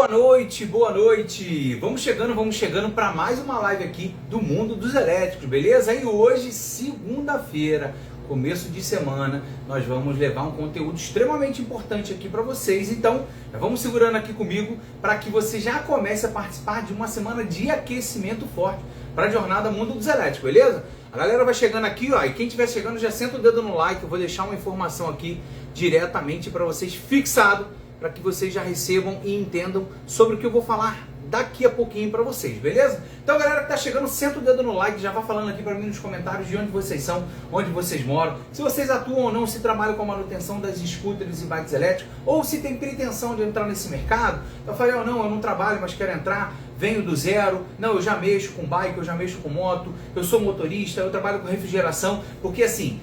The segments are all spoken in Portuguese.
Boa noite, boa noite! Vamos chegando para mais uma live aqui do Mundo dos Elétricos, beleza? E hoje, segunda-feira, começo de semana, nós vamos levar um conteúdo extremamente importante aqui para vocês. Então, já vamos segurando aqui comigo para que você já comece a participar de uma semana de aquecimento forte para a jornada Mundo dos Elétricos, beleza? A galera vai chegando aqui, ó, e quem estiver chegando já senta o dedo no like. Eu vou deixar uma informação aqui diretamente para vocês fixado, para que vocês já recebam e entendam sobre o que eu vou falar daqui a pouquinho para vocês, beleza? Então, galera que tá chegando, senta o dedo no like, já vai falando aqui para mim nos comentários de onde vocês são, onde vocês moram, se vocês atuam ou não, se trabalham com a manutenção das scooters e bikes elétricos, ou se tem pretensão de entrar nesse mercado. Eu falei, não, eu não trabalho, mas quero entrar, venho do zero, não, eu já mexo com bike, eu já mexo com moto, eu sou motorista, eu trabalho com refrigeração, porque assim,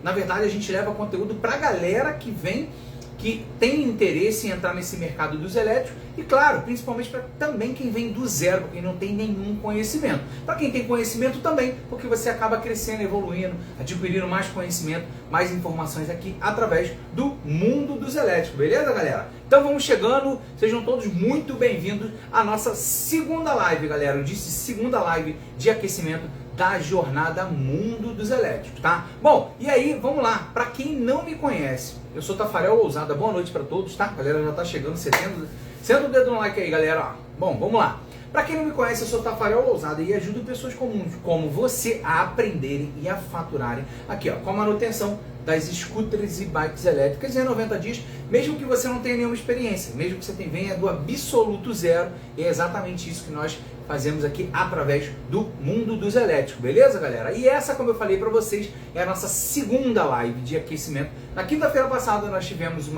na verdade a gente leva conteúdo pra galera que vem, que tem interesse em entrar nesse mercado dos elétricos e, claro, principalmente para também quem vem do zero, quem não tem nenhum conhecimento. Para quem tem conhecimento também, porque você acaba crescendo, evoluindo, adquirindo mais conhecimento, mais informações aqui através do Mundo dos Elétricos, beleza, galera? Então vamos chegando, sejam todos muito bem-vindos à nossa segunda live, galera. Eu disse segunda live de aquecimento da jornada Mundo dos Elétricos, tá? Bom, e aí, vamos lá. Para quem não me conhece, eu sou Tafarel Ousada. Boa noite para todos, tá? A galera já tá chegando, senta o dedo no like aí, galera. Bom, vamos lá. Para quem não me conhece, eu sou Tafarel Ousada e ajudo pessoas comuns como você a aprenderem e a faturarem aqui, ó, com a manutenção das scooters e bikes elétricas em 90 dias, mesmo que você não tenha nenhuma experiência, mesmo que você venha do absoluto zero. E é exatamente isso que nós fazemos aqui através do Mundo dos Elétricos, beleza, galera? E essa, como eu falei para vocês, é a nossa segunda live de aquecimento. Na quinta-feira passada nós tivemos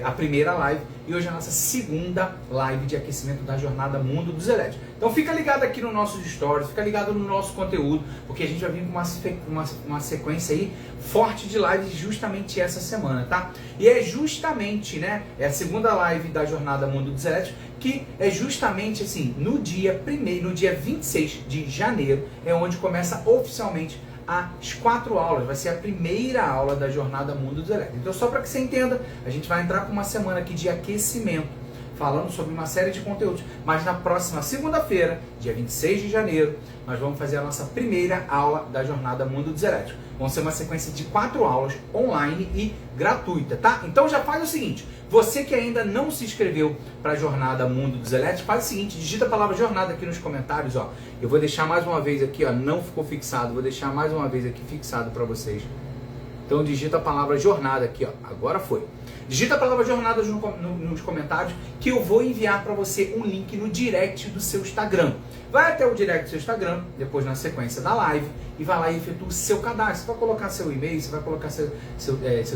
a primeira live e hoje é a nossa segunda live de aquecimento da jornada Mundo dos Elétricos. Então fica ligado aqui nos nossos stories, fica ligado no nosso conteúdo, porque a gente vai vir com uma sequência aí forte de lives justamente essa semana, tá? E é justamente, né, é a segunda live da jornada Mundo dos Elétricos, que é justamente assim, no dia 26 de janeiro, é onde começa oficialmente as 4 aulas, vai ser a primeira aula da jornada Mundo dos Elétricos. Então, só para que você entenda, a gente vai entrar com uma semana aqui de aquecimento, falando sobre uma série de conteúdos, mas na próxima segunda-feira, dia 26 de janeiro, nós vamos fazer a nossa primeira aula da jornada Mundo dos Elétricos. Vão ser uma sequência de 4 aulas online e gratuita, tá? Então já faz o seguinte, você que ainda não se inscreveu para a jornada Mundo dos Elétricos, faz o seguinte, digita a palavra jornada aqui nos comentários, ó. Eu vou deixar mais uma vez aqui, ó, não ficou fixado, vou deixar mais uma vez aqui fixado para vocês. Então digita a palavra jornada aqui, ó, agora foi. Digita a palavra jornada nos comentários que eu vou enviar para você um link no direct do seu Instagram. Vai até o direct do seu Instagram, depois na sequência da live, e vai lá e efetua o seu cadastro. Você vai colocar seu e-mail, você vai colocar seu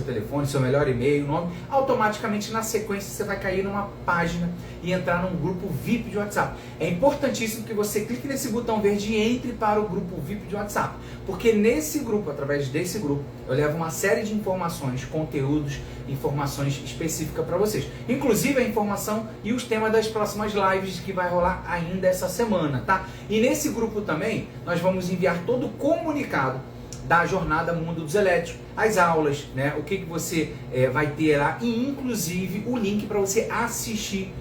telefone, seu melhor e-mail, nome. Automaticamente na sequência você vai cair numa página e entrar num grupo VIP de WhatsApp. É importantíssimo que você clique nesse botão verde e entre para o grupo VIP de WhatsApp. Porque nesse grupo, através desse grupo, eu levo uma série de informações, conteúdos, informações específicas para vocês. Inclusive a informação e os temas das próximas lives que vai rolar ainda essa semana, tá? E nesse grupo também, nós vamos enviar todo o comunicado da jornada Mundo dos Elétricos, as aulas, né? O que você vai ter lá e inclusive o link para você assistir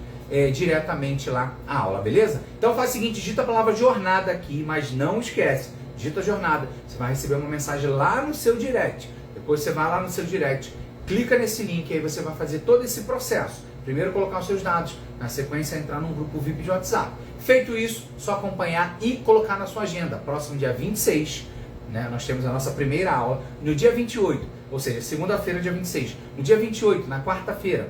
diretamente lá a aula, beleza? Então faz o seguinte, digita a palavra jornada aqui, mas não esquece, digita jornada, você vai receber uma mensagem lá no seu direct, depois você vai lá no seu direct, clica nesse link, aí você vai fazer todo esse processo. Primeiro colocar os seus dados, na sequência entrar num grupo VIP de WhatsApp. Feito isso, só acompanhar e colocar na sua agenda. Próximo dia 26, né, nós temos a nossa primeira aula. No dia 28, ou seja, segunda-feira, dia 26. No dia 28, na quarta-feira,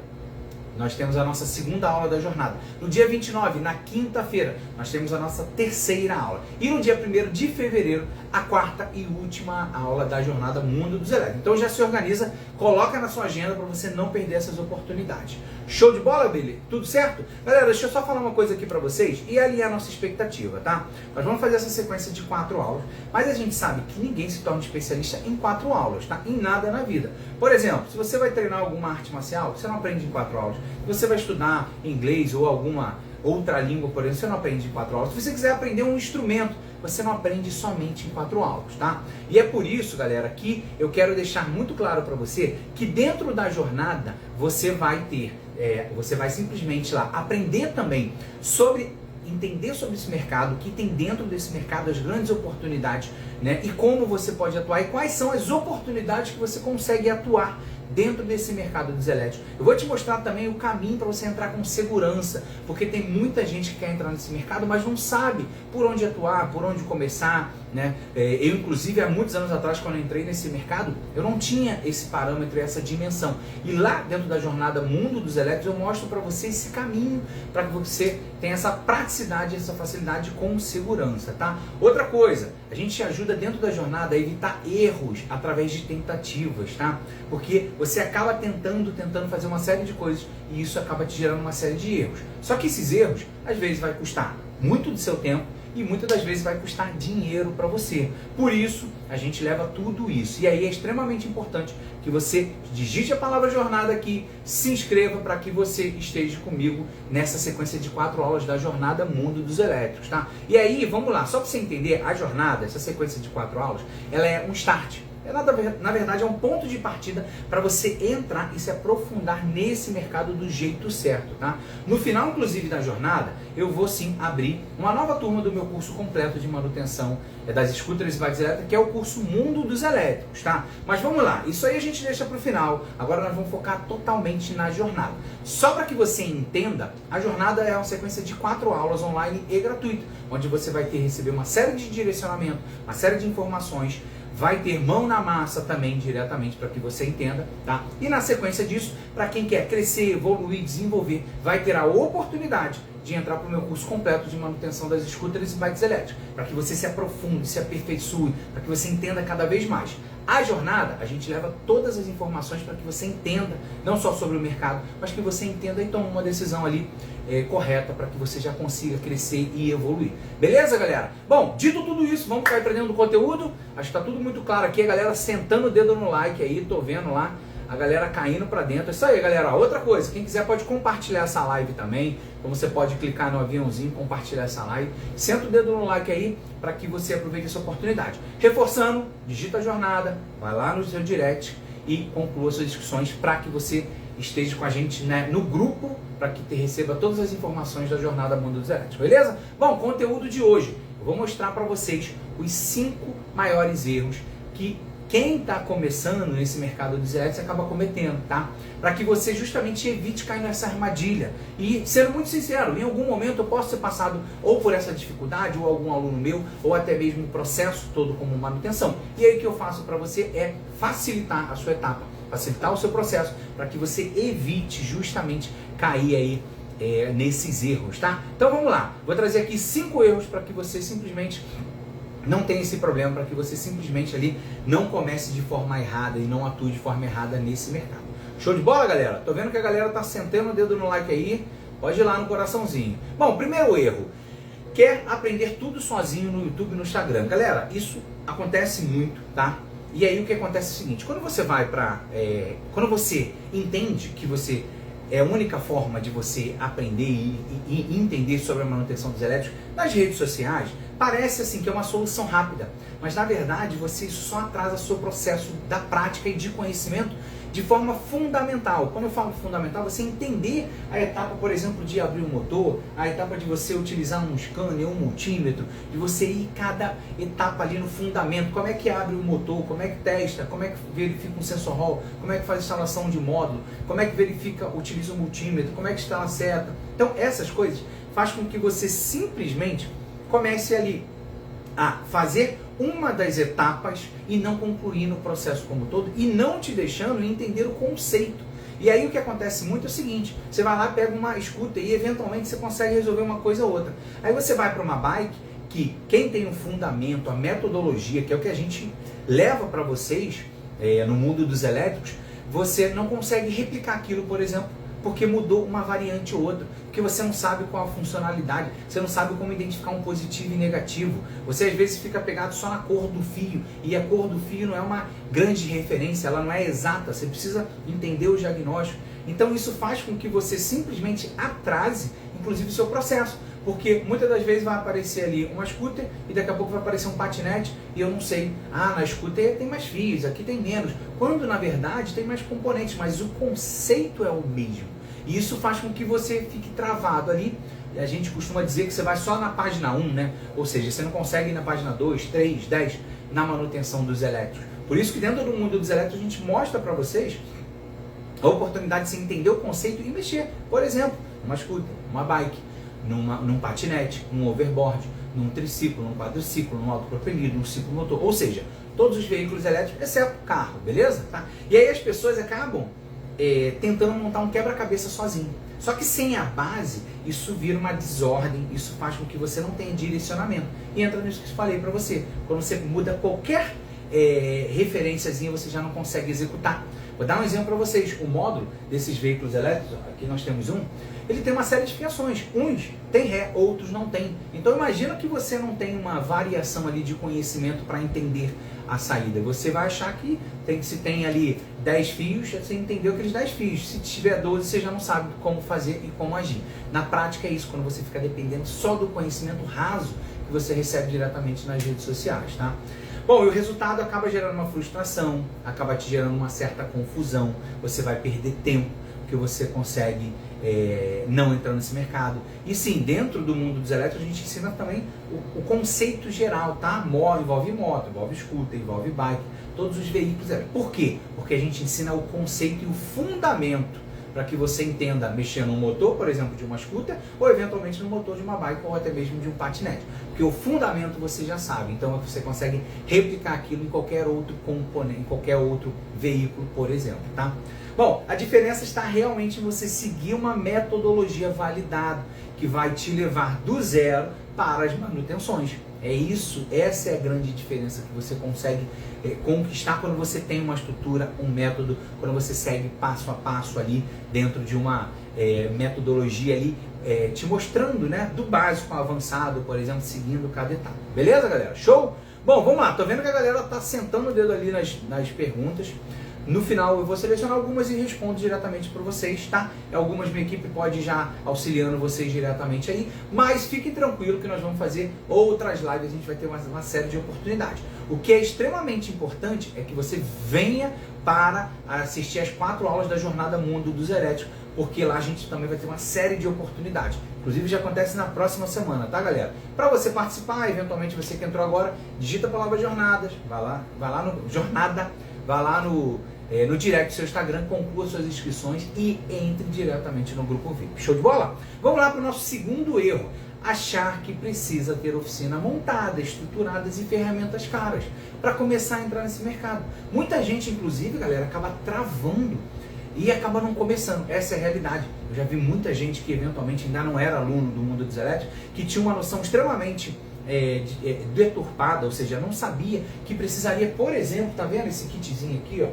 nós temos a nossa segunda aula da jornada. No dia 29, na quinta-feira, nós temos a nossa terceira aula. E no dia 1º de fevereiro, a quarta e última aula da jornada Mundo dos Elétricos. Então já se organiza, coloca na sua agenda para você não perder essas oportunidades. Show de bola, Billy? Tudo certo? Galera, deixa eu só falar uma coisa aqui para vocês e alinhar a nossa expectativa, tá? Nós vamos fazer essa sequência de 4 aulas, mas a gente sabe que ninguém se torna especialista em 4 aulas, tá? Em nada na vida. Por exemplo, se você vai treinar alguma arte marcial, você não aprende em 4 aulas. Se você vai estudar inglês ou alguma outra língua, por exemplo, você não aprende em 4 aulas. Se você quiser aprender um instrumento, você não aprende somente em 4 aulas, tá? E é por isso, galera, que eu quero deixar muito claro para você que dentro da jornada você vai ter você vai simplesmente lá aprender também entender sobre esse mercado, o que tem dentro desse mercado, as grandes oportunidades, né? E como você pode atuar e quais são as oportunidades que você consegue atuar dentro desse mercado dos elétricos. Eu vou te mostrar também o caminho para você entrar com segurança, porque tem muita gente que quer entrar nesse mercado, mas não sabe por onde atuar, por onde começar, né? Eu, inclusive, há muitos anos atrás, quando eu entrei nesse mercado, eu não tinha esse parâmetro, essa dimensão. E lá dentro da jornada Mundo dos Elétricos, eu mostro para você esse caminho para que você tenha essa praticidade, essa facilidade com segurança, tá? Outra coisa, a gente te ajuda dentro da jornada a evitar erros através de tentativas, tá? Porque você acaba tentando fazer uma série de coisas e isso acaba te gerando uma série de erros. Só que esses erros, às vezes, vai custar muito do seu tempo e muitas das vezes vai custar dinheiro para você. Por isso, a gente leva tudo isso. E aí é extremamente importante que você digite a palavra jornada aqui, se inscreva para que você esteja comigo nessa sequência de 4 aulas da jornada Mundo dos Elétricos, tá? E aí, vamos lá, só para você entender, a jornada, essa sequência de 4 aulas, ela é um start. Na verdade, é um ponto de partida para você entrar e se aprofundar nesse mercado do jeito certo, tá? No final, inclusive, da jornada, eu vou sim abrir uma nova turma do meu curso completo de manutenção das scooters e bikes elétricas, que é o curso Mundo dos Elétricos, tá? Mas vamos lá, isso aí a gente deixa para o final. Agora nós vamos focar totalmente na jornada. Só para que você entenda, a jornada é uma sequência de 4 aulas online e gratuita, onde você vai receber uma série de direcionamento, uma série de informações, vai ter mão na massa também diretamente para que você entenda, tá? E na sequência disso, para quem quer crescer, evoluir, desenvolver, vai ter a oportunidade de entrar para o meu curso completo de manutenção das scooters e bikes elétricas, para que você se aprofunde, se aperfeiçoe, para que você entenda cada vez mais. A jornada, a gente leva todas as informações para que você entenda, não só sobre o mercado, mas que você entenda e tome uma decisão ali correta para que você já consiga crescer e evoluir. Beleza, galera? Bom, dito tudo isso, vamos cair para dentro do conteúdo. Acho que está tudo muito claro aqui, a galera sentando o dedo no like aí, tô vendo lá a galera caindo para dentro. É isso aí, galera. Outra coisa, quem quiser pode compartilhar essa live também. Então você pode clicar no aviãozinho, compartilhar essa live. Senta o dedo no like aí para que você aproveite essa oportunidade. Reforçando, digita a jornada, vai lá no seu direct e conclua suas inscrições para que você esteja com a gente, né, no grupo, para que receba todas as informações da jornada Mundo dos Elétricos, beleza? Bom, conteúdo de hoje, eu vou mostrar para vocês os 5 maiores erros que quem está começando nesse mercado dos elétricos acaba cometendo, tá? Para que você justamente evite cair nessa armadilha. E, sendo muito sincero, em algum momento eu posso ser passado ou por essa dificuldade, ou algum aluno meu, ou até mesmo o processo todo como manutenção. E aí o que eu faço para você é facilitar a sua etapa, facilitar o seu processo, para que você evite justamente cair aí nesses erros, tá? Então vamos lá, vou trazer aqui 5 erros para que você simplesmente não tenha esse problema, para que você simplesmente ali não comece de forma errada e não atue de forma errada nesse mercado. Show de bola, galera? Tô vendo que a galera tá sentando o dedo no like aí, pode ir lá no coraçãozinho. Bom, primeiro erro, quer aprender tudo sozinho no YouTube e no Instagram. Galera, isso acontece muito, tá? E aí o que acontece é o seguinte, quando você vai quando você entende que você é a única forma de você aprender e entender sobre a manutenção dos elétricos nas redes sociais, parece assim que é uma solução rápida, mas na verdade isso só atrasa o seu processo da prática e de conhecimento de forma fundamental. Quando eu falo fundamental, você entender a etapa, por exemplo, de abrir o motor, a etapa de você utilizar um scanner, um multímetro, de você ir cada etapa ali no fundamento, como é que abre o motor, como é que testa, como é que verifica um sensor hall, como é que faz a instalação de módulo, como é que verifica, utiliza o multímetro, como é que instala a seta. Então essas coisas faz com que você simplesmente comece ali a fazer uma das etapas e não concluir no processo como todo e não te deixando entender o conceito. E aí o que acontece muito é o seguinte, você vai lá, pega uma scooter e eventualmente você consegue resolver uma coisa ou outra. Aí você vai para uma bike que quem tem um fundamento, a metodologia, que é o que a gente leva para vocês no mundo dos elétricos, você não consegue replicar aquilo, por exemplo, porque mudou uma variante ou outra, porque você não sabe qual a funcionalidade, você não sabe como identificar um positivo e negativo, você às vezes fica pegado só na cor do fio, e a cor do fio não é uma grande referência, ela não é exata, você precisa entender o diagnóstico. Então isso faz com que você simplesmente atrase, inclusive, o seu processo, porque muitas das vezes vai aparecer ali uma scooter e daqui a pouco vai aparecer um patinete e eu não sei, na scooter tem mais fios, aqui tem menos, quando na verdade tem mais componentes, mas o conceito é o mesmo. E isso faz com que você fique travado ali. A gente costuma dizer que você vai só na página 1, né? Ou seja, você não consegue ir na página 2, 3, 10 na manutenção dos elétricos. Por isso que dentro do mundo dos elétricos a gente mostra para vocês a oportunidade de você entender o conceito e mexer. Por exemplo, numa scooter, numa bike, num patinete, num overboard, num triciclo, num quadriciclo, num autopropelido, num ciclomotor. Ou seja, todos os veículos elétricos, exceto o carro, beleza? Tá? E aí as pessoas acabam tentando montar um quebra-cabeça sozinho. Só que sem a base, isso vira uma desordem, isso faz com que você não tenha direcionamento. E entra nisso que eu falei para você. Quando você muda qualquer referenciazinha, você já não consegue executar. Vou dar um exemplo para vocês. O módulo desses veículos elétricos, aqui nós temos um, ele tem uma série de fiações. Uns tem ré, outros não tem. Então imagina que você não tem uma variação ali de conhecimento para entender a saída. Você vai achar que se tem ali 10 fios, você entendeu aqueles 10 fios. Se tiver 12, você já não sabe como fazer e como agir. Na prática é isso, quando você fica dependendo só do conhecimento raso que você recebe diretamente nas redes sociais, tá? Bom, e o resultado acaba gerando uma frustração, acaba te gerando uma certa confusão, você vai perder tempo, porque você consegue não entrar nesse mercado. E sim, dentro do mundo dos elétricos a gente ensina também o conceito geral, tá? Envolve moto, envolve scooter, envolve bike, todos os veículos elétricos. Por quê? Porque a gente ensina o conceito e o fundamento para que você entenda mexer no motor, por exemplo, de uma scooter, ou eventualmente no motor de uma bike, ou até mesmo de um patinete. Porque o fundamento você já sabe, então você consegue replicar aquilo em qualquer outro componente, em qualquer outro veículo, por exemplo, tá? Bom, a diferença está realmente em você seguir uma metodologia validada, que vai te levar do zero para as manutenções. É isso, essa é a grande diferença que você consegue conquistar quando você tem uma estrutura, um método, quando você segue passo a passo ali dentro de uma metodologia ali, te mostrando, né, do básico ao avançado, por exemplo, seguindo cada etapa. Beleza, galera? Show? Bom, vamos lá. Tô vendo que a galera tá sentando o dedo ali nas perguntas. No final eu vou selecionar algumas e respondo diretamente para vocês, tá? Algumas minha equipe pode ir já auxiliando vocês diretamente aí, mas fiquem tranquilos que nós vamos fazer outras lives, a gente vai ter uma série de oportunidades. O que é extremamente importante é que você venha para assistir as 4 aulas da Jornada Mundo dos Elétricos, porque lá a gente também vai ter uma série de oportunidades. Inclusive já acontece na próxima semana, tá, galera? Para você participar, eventualmente você que entrou agora, digita a palavra jornadas, vai lá no jornada, vai lá no direct do seu Instagram, conclua suas inscrições e entre diretamente no grupo VIP. Show de bola? Vamos lá para o nosso segundo erro. Achar que precisa ter oficina montada, estruturadas e ferramentas caras para começar a entrar nesse mercado. Muita gente, inclusive, galera, acaba travando e acaba não começando. Essa é a realidade. Eu já vi muita gente que eventualmente ainda não era aluno do mundo dos elétricos, que tinha uma noção extremamente deturpada, ou seja, não sabia que precisaria, por exemplo, tá vendo esse kitzinho aqui, ó?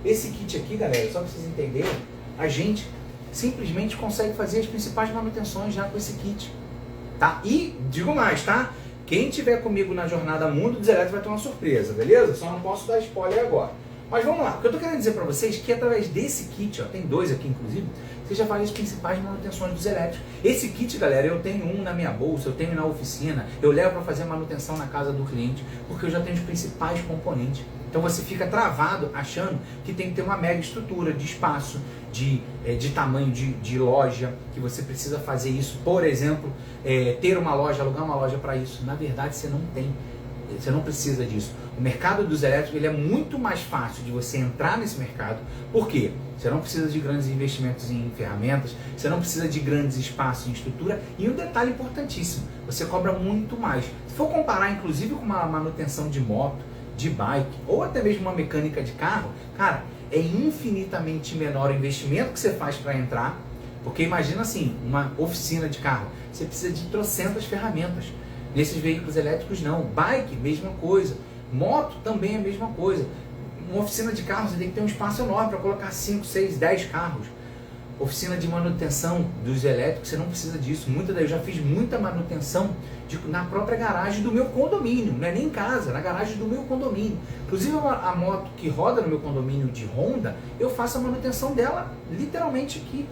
Esse kit aqui, galera, só para vocês entenderem, a gente simplesmente consegue fazer as principais manutenções já com esse kit, tá? E digo mais, tá? Quem tiver comigo na Jornada Mundo dos Elétricos vai ter uma surpresa, beleza? Só não posso dar spoiler agora. Mas vamos lá, o que eu tô querendo dizer para vocês é que através desse kit, ó, tem 2 aqui inclusive, você já faz as principais manutenções dos elétricos. Esse kit, galera, eu tenho um na minha bolsa, eu tenho na oficina, eu levo para fazer manutenção na casa do cliente, porque eu já tenho os principais componentes. Então você fica travado achando que tem que ter uma mega estrutura de espaço, de tamanho de loja, que você precisa fazer isso, por exemplo, ter uma loja, alugar uma loja para isso. Na verdade você não tem. Você não precisa disso. O mercado dos elétricos ele é muito mais fácil de você entrar nesse mercado. Por quê? Você não precisa de grandes investimentos em ferramentas, você não precisa de grandes espaços em estrutura e um detalhe importantíssimo, você cobra muito mais. Se for comparar inclusive com uma manutenção de moto, de bike ou até mesmo uma mecânica de carro, cara, é infinitamente menor o investimento que você faz para entrar, porque imagina assim, uma oficina de carro, você precisa de trocentas ferramentas. Nesses veículos elétricos não. Bike, mesma coisa. Moto também é a mesma coisa. Uma oficina de carro, você tem que ter um espaço enorme para colocar 5, 6, 10 carros. Oficina de manutenção dos elétricos, você não precisa disso. Eu já fiz muita manutenção na própria garagem do meu condomínio. Não é nem em casa, na garagem do meu condomínio. Inclusive a moto que roda no meu condomínio de Honda, eu faço a manutenção dela literalmente aqui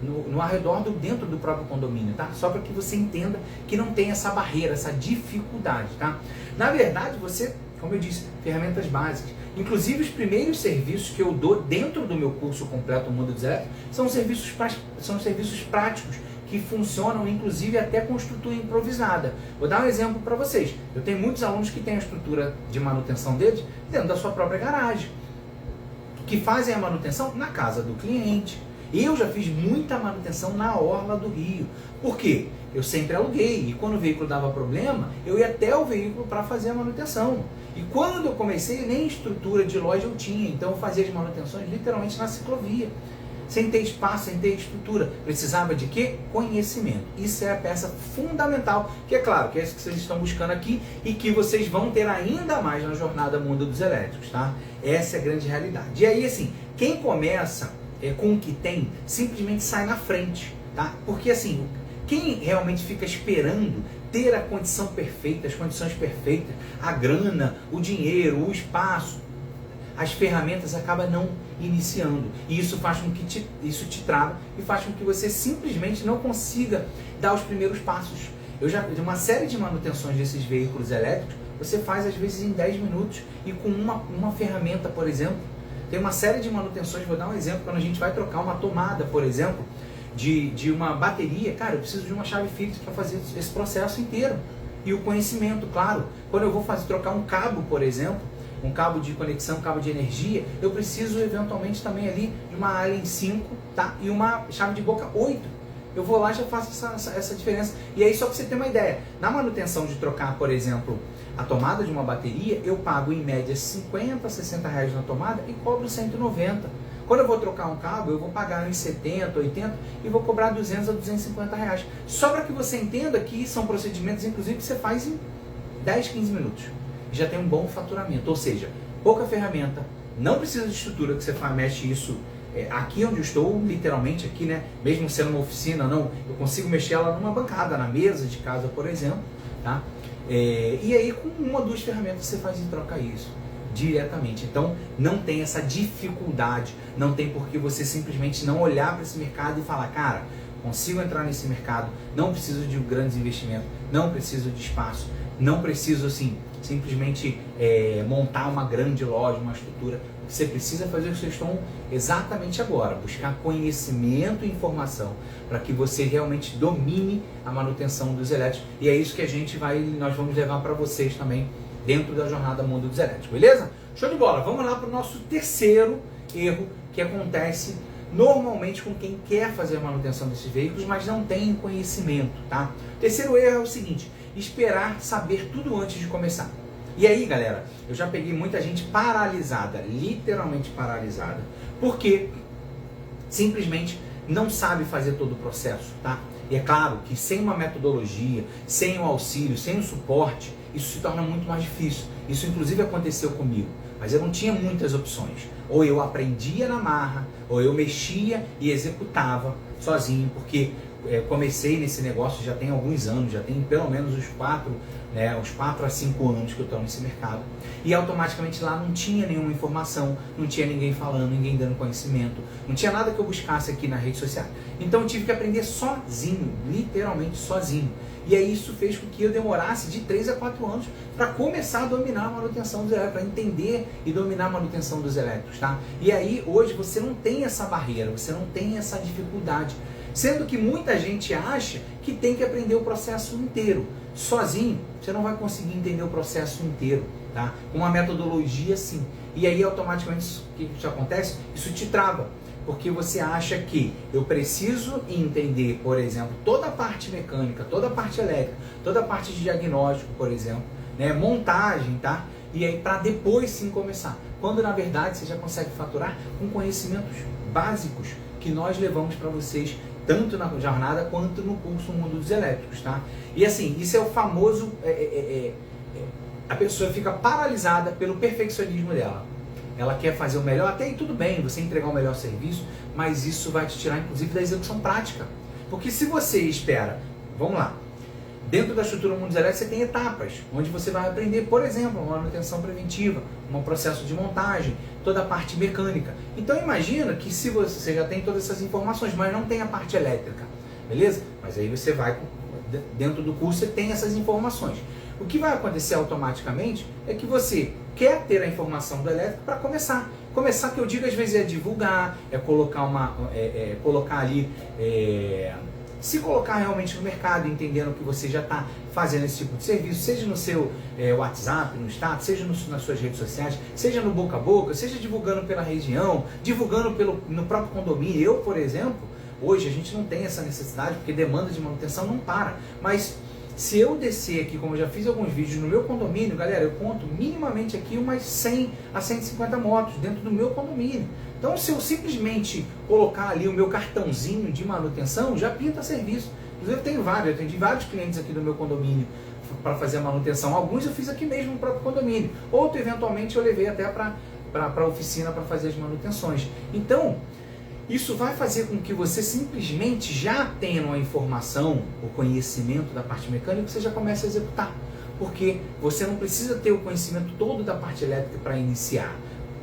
no arredor dentro do próprio condomínio, tá? Só para que você entenda que não tem essa barreira, essa dificuldade, tá? Na verdade, você como eu disse, ferramentas básicas. Inclusive, os primeiros serviços que eu dou dentro do meu curso completo Mundo dos Elétricos são serviços práticos que funcionam, inclusive, até com estrutura improvisada. Vou dar um exemplo para vocês. Eu tenho muitos alunos que têm a estrutura de manutenção deles dentro da sua própria garagem, que fazem a manutenção na casa do cliente. Eu já fiz muita manutenção na orla do Rio. Por quê? Eu sempre aluguei, e quando o veículo dava problema, eu ia até o veículo para fazer a manutenção. E quando eu comecei, nem estrutura de loja eu tinha, então eu fazia as manutenções literalmente na ciclovia. Sem ter espaço, sem ter estrutura. Precisava de quê? Conhecimento. Isso é a peça fundamental, que é claro, que é isso que vocês estão buscando aqui e que vocês vão ter ainda mais na jornada Mundo dos Elétricos, tá? Essa é a grande realidade. E aí, assim, quem começa com o que tem, simplesmente sai na frente, tá? Porque, assim, quem realmente fica esperando ter a condição perfeita, as condições perfeitas, a grana, o dinheiro, o espaço, as ferramentas acaba não iniciando. E isso faz com que isso te trava e faz com que você simplesmente não consiga dar os primeiros passos. Eu já de uma série de manutenções desses veículos elétricos, você faz às vezes em 10 minutos e com uma ferramenta, por exemplo. Tem uma série de manutenções, vou dar um exemplo, quando a gente vai trocar uma tomada, por exemplo, de uma bateria, cara, eu preciso de uma chave Phillips para fazer esse processo inteiro. E o conhecimento, claro. Quando eu vou trocar um cabo, por exemplo, um cabo de conexão, um cabo de energia, eu preciso eventualmente também ali de uma Allen 5, tá? E uma chave de boca 8. Eu vou lá e já faço essa diferença. E aí, só para você ter uma ideia, na manutenção de trocar, por exemplo, a tomada de uma bateria, eu pago em média 50, 60 reais na tomada e cobro 190. Quando eu vou trocar um cabo, eu vou pagar em 70, 80 e vou cobrar 200 a 250 reais. Só para que você entenda que são procedimentos, inclusive, que você faz em 10, 15 minutos. Já tem um bom faturamento, ou seja, pouca ferramenta, não precisa de estrutura, que você mexe isso aqui onde eu estou, literalmente aqui, né? Mesmo sendo uma oficina, não, eu consigo mexer ela numa bancada, na mesa de casa, por exemplo, tá? E aí com uma ou duas ferramentas você faz e troca isso diretamente. Então não tem essa dificuldade, não tem por que você simplesmente não olhar para esse mercado e falar, cara, consigo entrar nesse mercado, não preciso de grandes investimentos, não preciso de espaço, não preciso assim simplesmente montar uma grande loja, uma estrutura. Você precisa fazer o que vocês estão exatamente agora, buscar conhecimento e informação para que você realmente domine a manutenção dos elétricos. E é isso que nós vamos levar para vocês também dentro da jornada Mundo dos Elétricos, beleza? Show de bola! Vamos lá para o nosso terceiro erro que acontece normalmente com quem quer fazer a manutenção desses veículos, mas não tem conhecimento, tá? O terceiro erro é o seguinte: esperar saber tudo antes de começar. E aí, galera, eu já peguei muita gente paralisada, literalmente paralisada, porque simplesmente não sabe fazer todo o processo, tá? E é claro que sem uma metodologia, sem o auxílio, sem o suporte, isso se torna muito mais difícil. Isso inclusive aconteceu comigo, mas eu não tinha muitas opções. Ou eu aprendia na marra, ou eu mexia e executava sozinho, porque comecei nesse negócio já tem alguns anos, já tem pelo menos uns 4 a 5 anos que eu estou nesse mercado, e automaticamente lá não tinha nenhuma informação, não tinha ninguém falando, ninguém dando conhecimento, não tinha nada que eu buscasse aqui na rede social. Então eu tive que aprender sozinho, literalmente sozinho. E aí isso fez com que eu demorasse de 3 a 4 anos para começar a dominar a manutenção dos elétricos, para entender e dominar a manutenção dos elétricos, tá? E aí hoje você não tem essa barreira, você não tem essa dificuldade, sendo que muita gente acha que tem que aprender o processo inteiro. Sozinho, você não vai conseguir entender o processo inteiro, tá? Com uma metodologia, sim. E aí, automaticamente, o que isso acontece? Isso te trava, porque você acha que eu preciso entender, por exemplo, toda a parte mecânica, toda a parte elétrica, toda a parte de diagnóstico, por exemplo, né? Montagem, tá? E aí, para depois sim começar. Quando, na verdade, você já consegue faturar com conhecimentos básicos que nós levamos para vocês, tanto na jornada quanto no curso Mundo dos Elétricos, tá? E assim, isso é o famoso... a pessoa fica paralisada pelo perfeccionismo dela. Ela quer fazer o melhor, até aí tudo bem, você entregar o melhor serviço, mas isso vai te tirar, inclusive, da execução prática. Porque se você espera... Vamos lá. Dentro da estrutura Mundo dos Elétricos, você tem etapas, onde você vai aprender, por exemplo, uma manutenção preventiva, um processo de montagem, toda a parte mecânica. Então imagina que se você já tem todas essas informações, mas não tem a parte elétrica, beleza? Mas aí você vai, dentro do curso, você tem essas informações. O que vai acontecer automaticamente é que você quer ter a informação do elétrico para começar. Começar, que eu digo às vezes, é divulgar, é colocar colocar ali, se colocar realmente no mercado, entendendo que você já está fazendo esse tipo de serviço, seja no seu WhatsApp, no status, seja nas suas redes sociais, seja no boca a boca, seja divulgando pela região, divulgando no próprio condomínio. Eu, por exemplo, hoje a gente não tem essa necessidade, porque demanda de manutenção não para, mas se eu descer aqui, como eu já fiz alguns vídeos no meu condomínio, galera, eu conto minimamente aqui umas 100 a 150 motos dentro do meu condomínio. Então, se eu simplesmente colocar ali o meu cartãozinho de manutenção, já pinta serviço. Inclusive, eu tenho vários, eu atendi vários clientes aqui do meu condomínio para fazer a manutenção. Alguns eu fiz aqui mesmo no próprio condomínio. Outro, eventualmente, eu levei até para a oficina para fazer as manutenções. Então, isso vai fazer com que você simplesmente já tenha uma informação, o conhecimento da parte mecânica, que você já comece a executar. Porque você não precisa ter o conhecimento todo da parte elétrica para iniciar.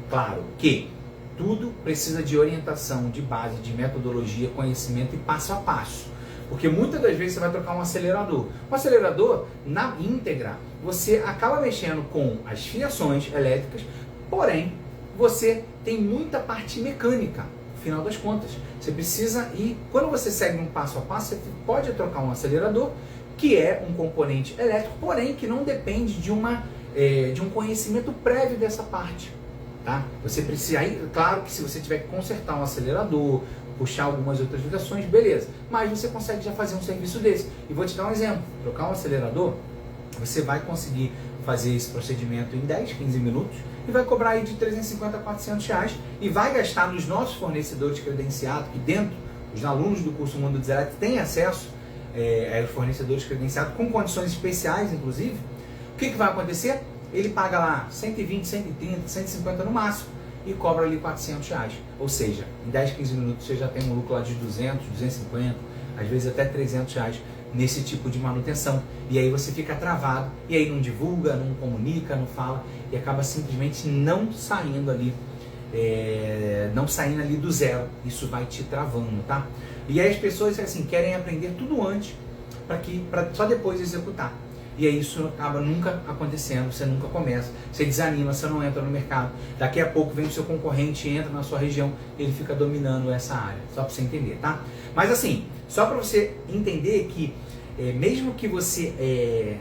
Claro que tudo precisa de orientação, de base, de metodologia, conhecimento e passo a passo. Porque muitas das vezes você vai trocar um acelerador. O acelerador, na íntegra, você acaba mexendo com as fiações elétricas, porém, você tem muita parte mecânica. Final das contas, você precisa ir, quando você segue um passo a passo, você pode trocar um acelerador, que é um componente elétrico, porém que não depende de um conhecimento prévio dessa parte, tá? Você precisa, aí, claro que se você tiver que consertar um acelerador, puxar algumas outras ligações, beleza, mas você consegue já fazer um serviço desse. E vou te dar um exemplo, trocar um acelerador, você vai conseguir fazer esse procedimento em 10, 15 minutos, e vai cobrar aí de 350 a 400 reais e vai gastar nos nossos fornecedores credenciados, que dentro, os alunos do curso Mundo dos Elétricos têm acesso aos fornecedores credenciados, com condições especiais, inclusive. O que vai acontecer? Ele paga lá 120, 130, 150 no máximo e cobra ali 400 reais. Ou seja, em 10, 15 minutos você já tem um lucro lá de 200, 250, às vezes até 300 reais nesse tipo de manutenção. E aí você fica travado, e aí não divulga, não comunica, não fala, e acaba simplesmente não saindo ali do zero. Isso vai te travando, tá? E aí as pessoas assim querem aprender tudo antes para só depois executar. E aí isso acaba nunca acontecendo, você nunca começa, você desanima, você não entra no mercado. Daqui a pouco vem o seu concorrente, entra na sua região, ele fica dominando essa área, só para você entender, tá? Mas assim, só para você entender que mesmo que você,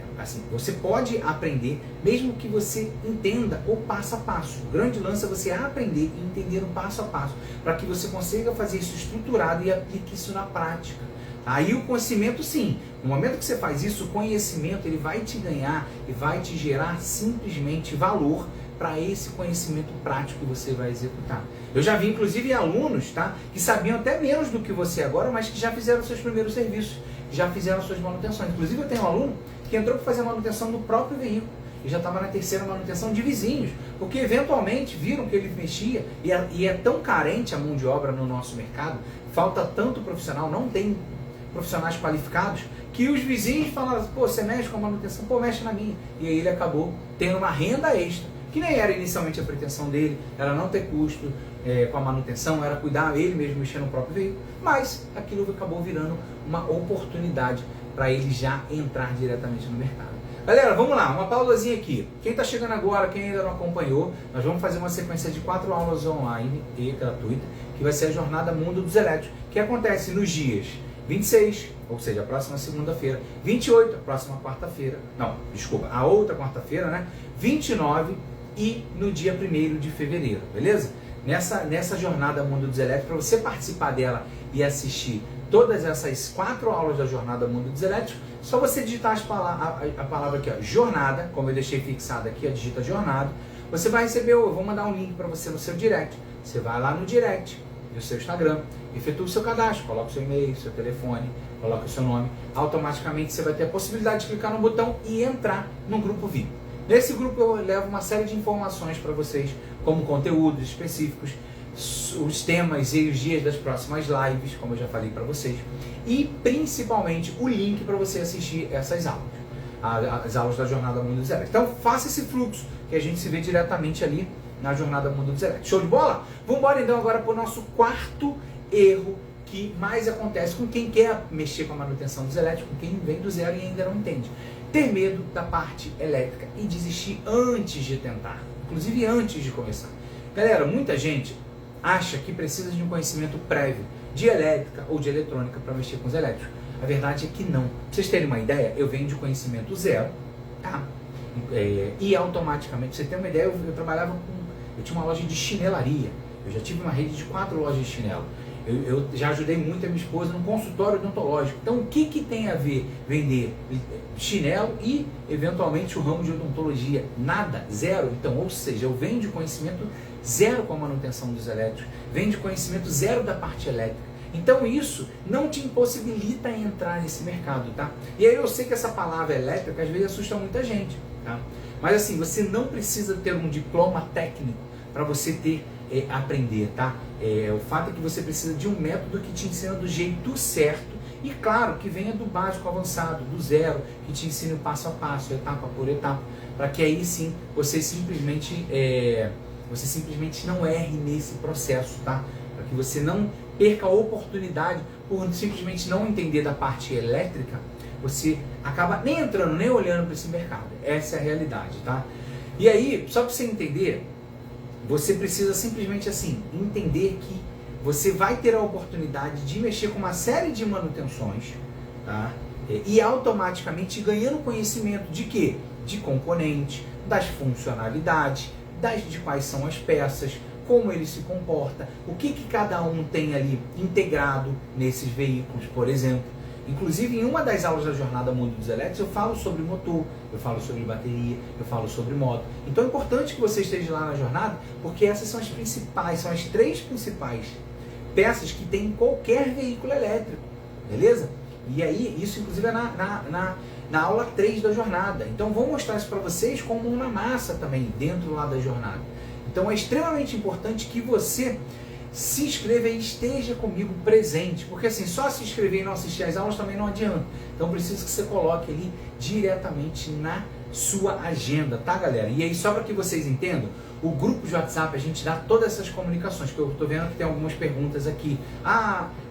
você pode aprender, mesmo que você entenda o passo a passo. O grande lance é você aprender e entender o passo a passo, para que você consiga fazer isso estruturado e aplique isso na prática. Aí o conhecimento, sim, no momento que você faz isso, o conhecimento ele vai te ganhar e vai te gerar simplesmente valor para esse conhecimento prático que você vai executar. Eu já vi inclusive alunos, tá, que sabiam até menos do que você agora, mas que já fizeram seus primeiros serviços, já fizeram suas manutenções. Inclusive eu tenho um aluno que entrou para fazer a manutenção do próprio veículo e já estava na terceira manutenção de vizinhos, porque eventualmente viram que ele mexia e é tão carente a mão de obra no nosso mercado, falta tanto profissional, não tem profissionais qualificados, que os vizinhos falaram, pô, você mexe com a manutenção? Pô, mexe na minha. E aí ele acabou tendo uma renda extra, que nem era inicialmente a pretensão dele, era não ter custo com a manutenção, era cuidar ele mesmo, mexer no próprio veículo, mas aquilo acabou virando uma oportunidade para ele já entrar diretamente no mercado. Galera, vamos lá, uma pausazinha aqui. Quem está chegando agora, quem ainda não acompanhou, nós vamos fazer uma sequência de 4 aulas online e gratuita, que vai ser a Jornada Mundo dos Elétricos, que acontece nos dias 26, ou seja, a próxima segunda-feira, 28, a próxima quarta-feira, não, desculpa, a outra quarta-feira, né, 29 e no dia 1º de fevereiro, beleza? Nessa Jornada Mundo dos Elétricos, para você participar dela e assistir todas essas 4 aulas da Jornada Mundo dos Elétricos, só você digitar a palavra aqui, ó, jornada, como eu deixei fixada aqui, ó, digita jornada, você vai receber, eu vou mandar um link para você no seu direct, você vai lá no direct do seu Instagram, efetua o seu cadastro, coloca o seu e-mail, seu telefone, coloca o seu nome, automaticamente você vai ter a possibilidade de clicar no botão e entrar no grupo VIP. Nesse grupo eu levo uma série de informações para vocês, como conteúdos específicos, os temas e os dias das próximas lives, como eu já falei para vocês, e principalmente o link para você assistir essas aulas, as aulas da Jornada Mundo dos Elétricos. Então faça esse fluxo, que a gente se vê diretamente ali na Jornada Mundo dos Elétricos. Show de bola? Vamos embora então agora para o nosso quarto erro que mais acontece com quem quer mexer com a manutenção dos elétricos, com quem vem do zero e ainda não entende. Ter medo da parte elétrica e desistir antes de tentar, inclusive antes de começar. Galera, muita gente acha que precisa de um conhecimento prévio de elétrica ou de eletrônica para mexer com os elétricos. A verdade é que não. Pra vocês terem uma ideia, eu venho de conhecimento zero, tá? E automaticamente, pra você ter uma ideia, eu tinha uma loja de chinelaria. Eu já tive uma rede de 4 lojas de chinelo. Eu já ajudei muito a minha esposa no consultório odontológico. Então, o que tem a ver vender chinelo e, eventualmente, o ramo de odontologia? Nada, zero. Então, ou seja, eu venho de conhecimento zero com a manutenção dos elétricos, venho de conhecimento zero da parte elétrica. Então, isso não te impossibilita entrar nesse mercado, tá? E aí eu sei que essa palavra elétrica, às vezes, assusta muita gente, tá? Mas, assim, você não precisa ter um diploma técnico para você aprender, tá? O fato é que você precisa de um método que te ensina do jeito certo e, claro, que venha do básico avançado, do zero, que te ensine o passo a passo, etapa por etapa, para que aí sim você simplesmente não erre nesse processo, tá? Para que você não perca a oportunidade por simplesmente não entender da parte elétrica, você acaba nem entrando, nem olhando para esse mercado. Essa é a realidade, tá? E aí, só para você entender, você precisa simplesmente assim, entender que você vai ter a oportunidade de mexer com uma série de manutenções, tá? E automaticamente ganhando conhecimento de quê? De componente, das funcionalidades, de quais são as peças, como ele se comporta, o que cada um tem ali integrado nesses veículos, por exemplo. Inclusive, em uma das aulas da Jornada Mundo dos Elétricos, eu falo sobre motor, eu falo sobre bateria, eu falo sobre moto. Então é importante que você esteja lá na jornada, porque essas são as principais, são as 3 principais peças que tem em qualquer veículo elétrico, beleza? E aí, isso inclusive é na aula 3 da jornada. Então vou mostrar isso para vocês com mão na massa também, dentro lá da jornada. Então é extremamente importante que você se inscreva e esteja comigo presente, porque assim, só se inscrever e não assistir às aulas também não adianta. Então preciso que você coloque ali diretamente na sua agenda, tá, galera? E aí, só para que vocês entendam, o grupo de WhatsApp, a gente dá todas essas comunicações, que eu estou vendo que tem algumas perguntas aqui.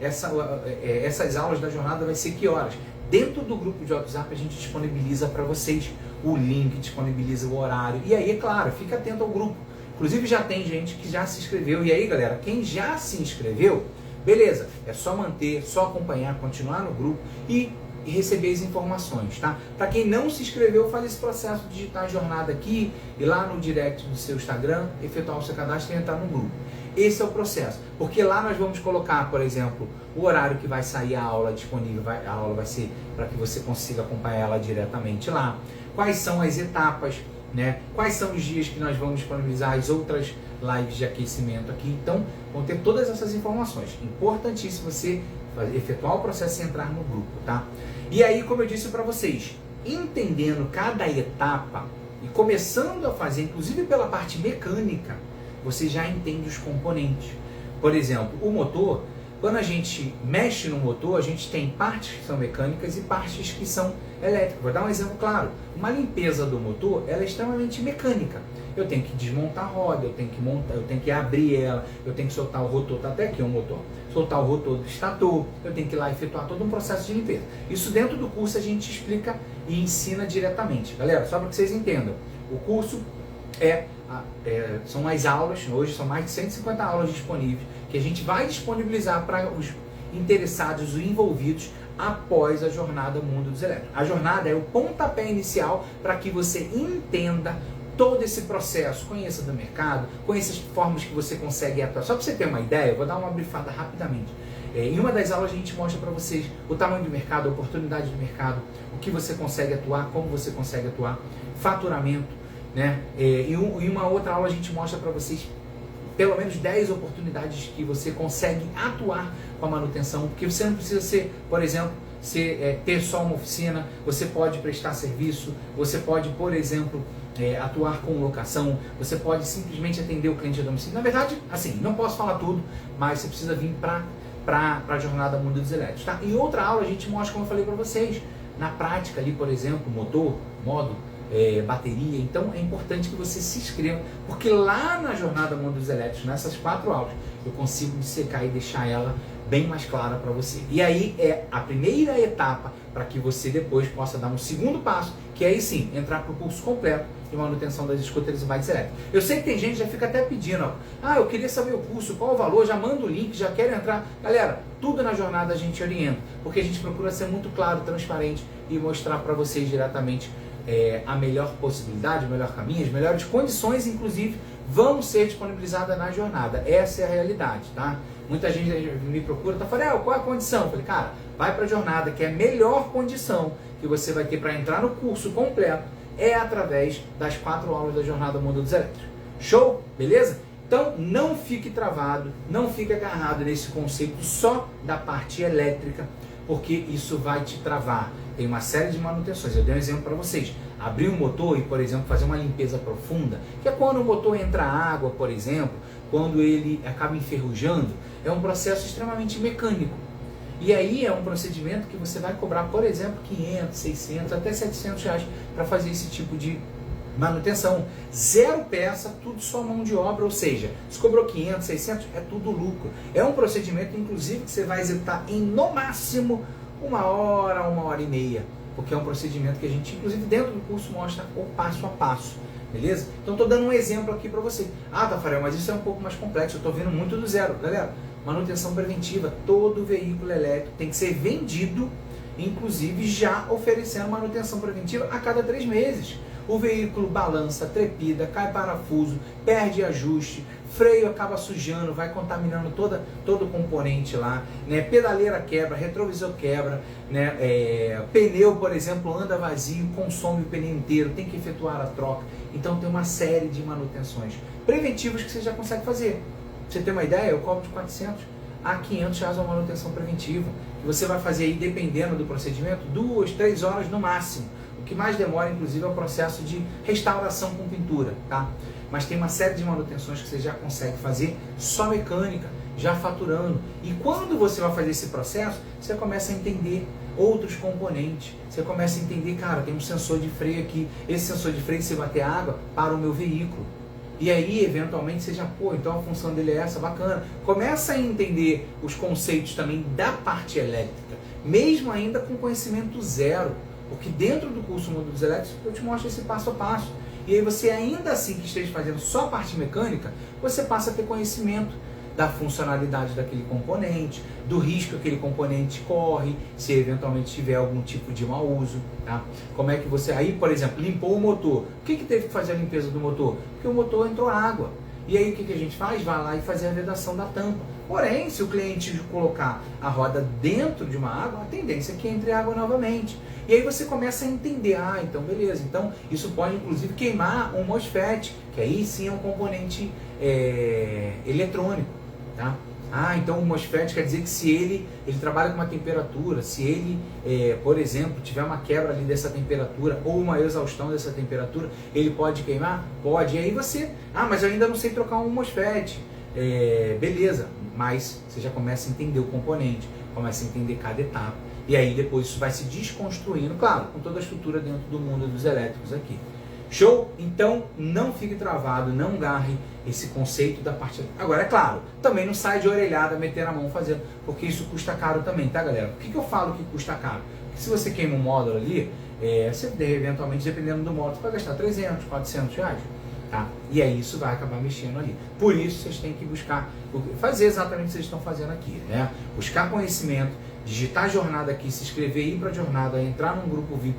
Essas aulas da jornada vai ser que horas? Dentro do grupo de WhatsApp a gente disponibiliza para vocês o link, disponibiliza o horário. E aí, é claro, fica atento ao grupo. Inclusive já tem gente que já se inscreveu. E aí, galera, quem já se inscreveu, beleza, é só manter, só acompanhar, continuar no grupo e receber as informações, tá? Para quem não se inscreveu, faz esse processo de digitar a jornada aqui e lá no direct do seu Instagram, efetuar o seu cadastro e entrar no grupo. Esse é o processo, porque lá nós vamos colocar, por exemplo, o horário que vai sair a aula disponível, a aula vai ser para que você consiga acompanhar ela diretamente lá. Quais são as etapas, né? Quais são os dias que nós vamos disponibilizar as outras lives de aquecimento aqui. Então, vão ter todas essas informações. Importantíssimo você efetuar o processo e entrar no grupo, tá? E aí, como eu disse para vocês, entendendo cada etapa e começando a fazer, inclusive pela parte mecânica, você já entende os componentes. Por exemplo, o motor, quando a gente mexe no motor, a gente tem partes que são mecânicas e partes que são elétricas. Vou dar um exemplo claro. Uma limpeza do motor, ela é extremamente mecânica. Eu tenho que desmontar a roda, eu tenho que montar, eu tenho que abrir ela, eu tenho que soltar o rotor, tá até aqui o motor, soltar o rotor do estator, eu tenho que ir lá efetuar todo um processo de limpeza. Isso dentro do curso a gente explica e ensina diretamente. Galera, só para que vocês entendam, o curso são as aulas, hoje são mais de 150 aulas disponíveis, que a gente vai disponibilizar para os interessados, os envolvidos, após a jornada Mundo dos Elétricos. A jornada é o pontapé inicial para que você entenda todo esse processo, conheça do mercado, conheça as formas que você consegue atuar. Só para você ter uma ideia, eu vou dar uma brifada rapidamente. Em uma das aulas a gente mostra para vocês o tamanho do mercado, a oportunidade do mercado, o que você consegue atuar, como você consegue atuar, faturamento, né? Em uma outra aula a gente mostra para vocês pelo menos 10 oportunidades que você consegue atuar com a manutenção, porque você não precisa ser, por exemplo, ter só uma oficina, você pode prestar serviço, você pode, por exemplo, atuar com locação, você pode simplesmente atender o cliente a domicílio. Na verdade, assim, não posso falar tudo, mas você precisa vir para a jornada Mundo dos Elétricos, tá? Em outra aula a gente mostra, como eu falei para vocês, na prática ali, por exemplo, motor, módulo, bateria. Então é importante que você se inscreva, porque lá na jornada Mundo dos Elétricos, nessas 4 aulas, eu consigo dissecar e deixar ela bem mais clara para você. E aí é a primeira etapa para que você depois possa dar um segundo passo, que é aí sim, entrar para o curso completo de manutenção das escuteiras e bikes elétricas. Eu sei que tem gente que já fica até pedindo, ó, eu queria saber o curso, qual o valor, já manda o link, já quero entrar. Galera, tudo na jornada a gente orienta, porque a gente procura ser muito claro, transparente e mostrar para vocês diretamente a melhor possibilidade, o melhor caminho, as melhores condições, inclusive, vão ser disponibilizadas na jornada. Essa é a realidade, tá? Muita gente me procura, tá falando, qual é a condição? Eu falei, cara, vai para a jornada, que é a melhor condição que você vai ter para entrar no curso completo é através das 4 aulas da jornada Mundo dos Elétricos. Show? Beleza? Então, não fique travado, não fique agarrado nesse conceito só da parte elétrica, porque isso vai te travar. Tem uma série de manutenções. Eu dei um exemplo para vocês. Abrir o motor e, por exemplo, fazer uma limpeza profunda, que é quando o motor entra água, por exemplo, quando ele acaba enferrujando, é um processo extremamente mecânico. E aí é um procedimento que você vai cobrar, por exemplo, 500, 600, até 700 reais para fazer esse tipo de manutenção. 0 peça, tudo só mão de obra, ou seja, se cobrou 500, 600, é tudo lucro. É um procedimento, inclusive, que você vai executar em, no máximo, 1 hora e meia, porque é um procedimento que a gente, inclusive, dentro do curso mostra o passo a passo. Beleza? Então estou dando um exemplo aqui para você. Tafarel, mas isso é um pouco mais complexo, eu estou vendo muito do zero. Galera, manutenção preventiva, todo veículo elétrico tem que ser vendido, inclusive já oferecendo manutenção preventiva a cada 3 meses. O veículo balança, trepida, cai parafuso, perde ajuste, freio acaba sujando, vai contaminando todo o componente lá, né? Pedaleira quebra, retrovisor quebra, né? Pneu, por exemplo, anda vazio, consome o pneu inteiro, tem que efetuar a troca. Então tem uma série de manutenções preventivas que você já consegue fazer. Pra você ter uma ideia, eu cobro de 400 a 500 reais uma manutenção preventiva. Que você vai fazer aí, dependendo do procedimento, 2, 3 horas no máximo. O que mais demora, inclusive, é o processo de restauração com pintura, tá? Mas tem uma série de manutenções que você já consegue fazer só mecânica, já faturando. E quando você vai fazer esse processo, você começa a entender outros componentes. Você começa a entender, cara, tem um sensor de freio aqui. Esse sensor de freio, se bater água, para o meu veículo. E aí, eventualmente, você já, então a função dele é essa, bacana. Começa a entender os conceitos também da parte elétrica, mesmo ainda com conhecimento zero. Porque dentro do curso Mundo dos Elétricos eu te mostro esse passo a passo. E aí você, ainda assim que esteja fazendo só a parte mecânica, você passa a ter conhecimento da funcionalidade daquele componente, do risco que aquele componente corre, se eventualmente tiver algum tipo de mau uso, tá? Como é que você, aí por exemplo, limpou o motor. Por que teve que fazer a limpeza do motor? Porque o motor entrou água. E aí o que a gente faz? Vai lá e fazer a vedação da tampa. Porém, se o cliente colocar a roda dentro de uma água, a tendência é que entre água novamente. E aí você começa a entender, então beleza, então isso pode inclusive queimar um MOSFET, que aí sim é um componente eletrônico, tá? Então o MOSFET quer dizer que se ele trabalha com uma temperatura, se ele, por exemplo, tiver uma quebra ali dessa temperatura ou uma exaustão dessa temperatura, ele pode queimar? Pode. E aí você, mas eu ainda não sei trocar um MOSFET. Beleza, mas você já começa a entender o componente, começa a entender cada etapa. E aí depois isso vai se desconstruindo, claro, com toda a estrutura dentro do mundo dos elétricos aqui. Show? Então não fique travado, não garre esse conceito da parte... Agora, é claro, também não sai de orelhada metendo a mão fazendo, porque isso custa caro também, tá, galera? Por que eu falo que custa caro? Porque se você queima um módulo ali, você eventualmente, dependendo do módulo, você vai gastar 300, 400 reais. Tá? E aí isso vai acabar mexendo ali. Por isso vocês têm que buscar, fazer exatamente o que vocês estão fazendo aqui, né? Buscar conhecimento, digitar a jornada aqui, se inscrever, ir para a jornada, entrar num grupo VIP,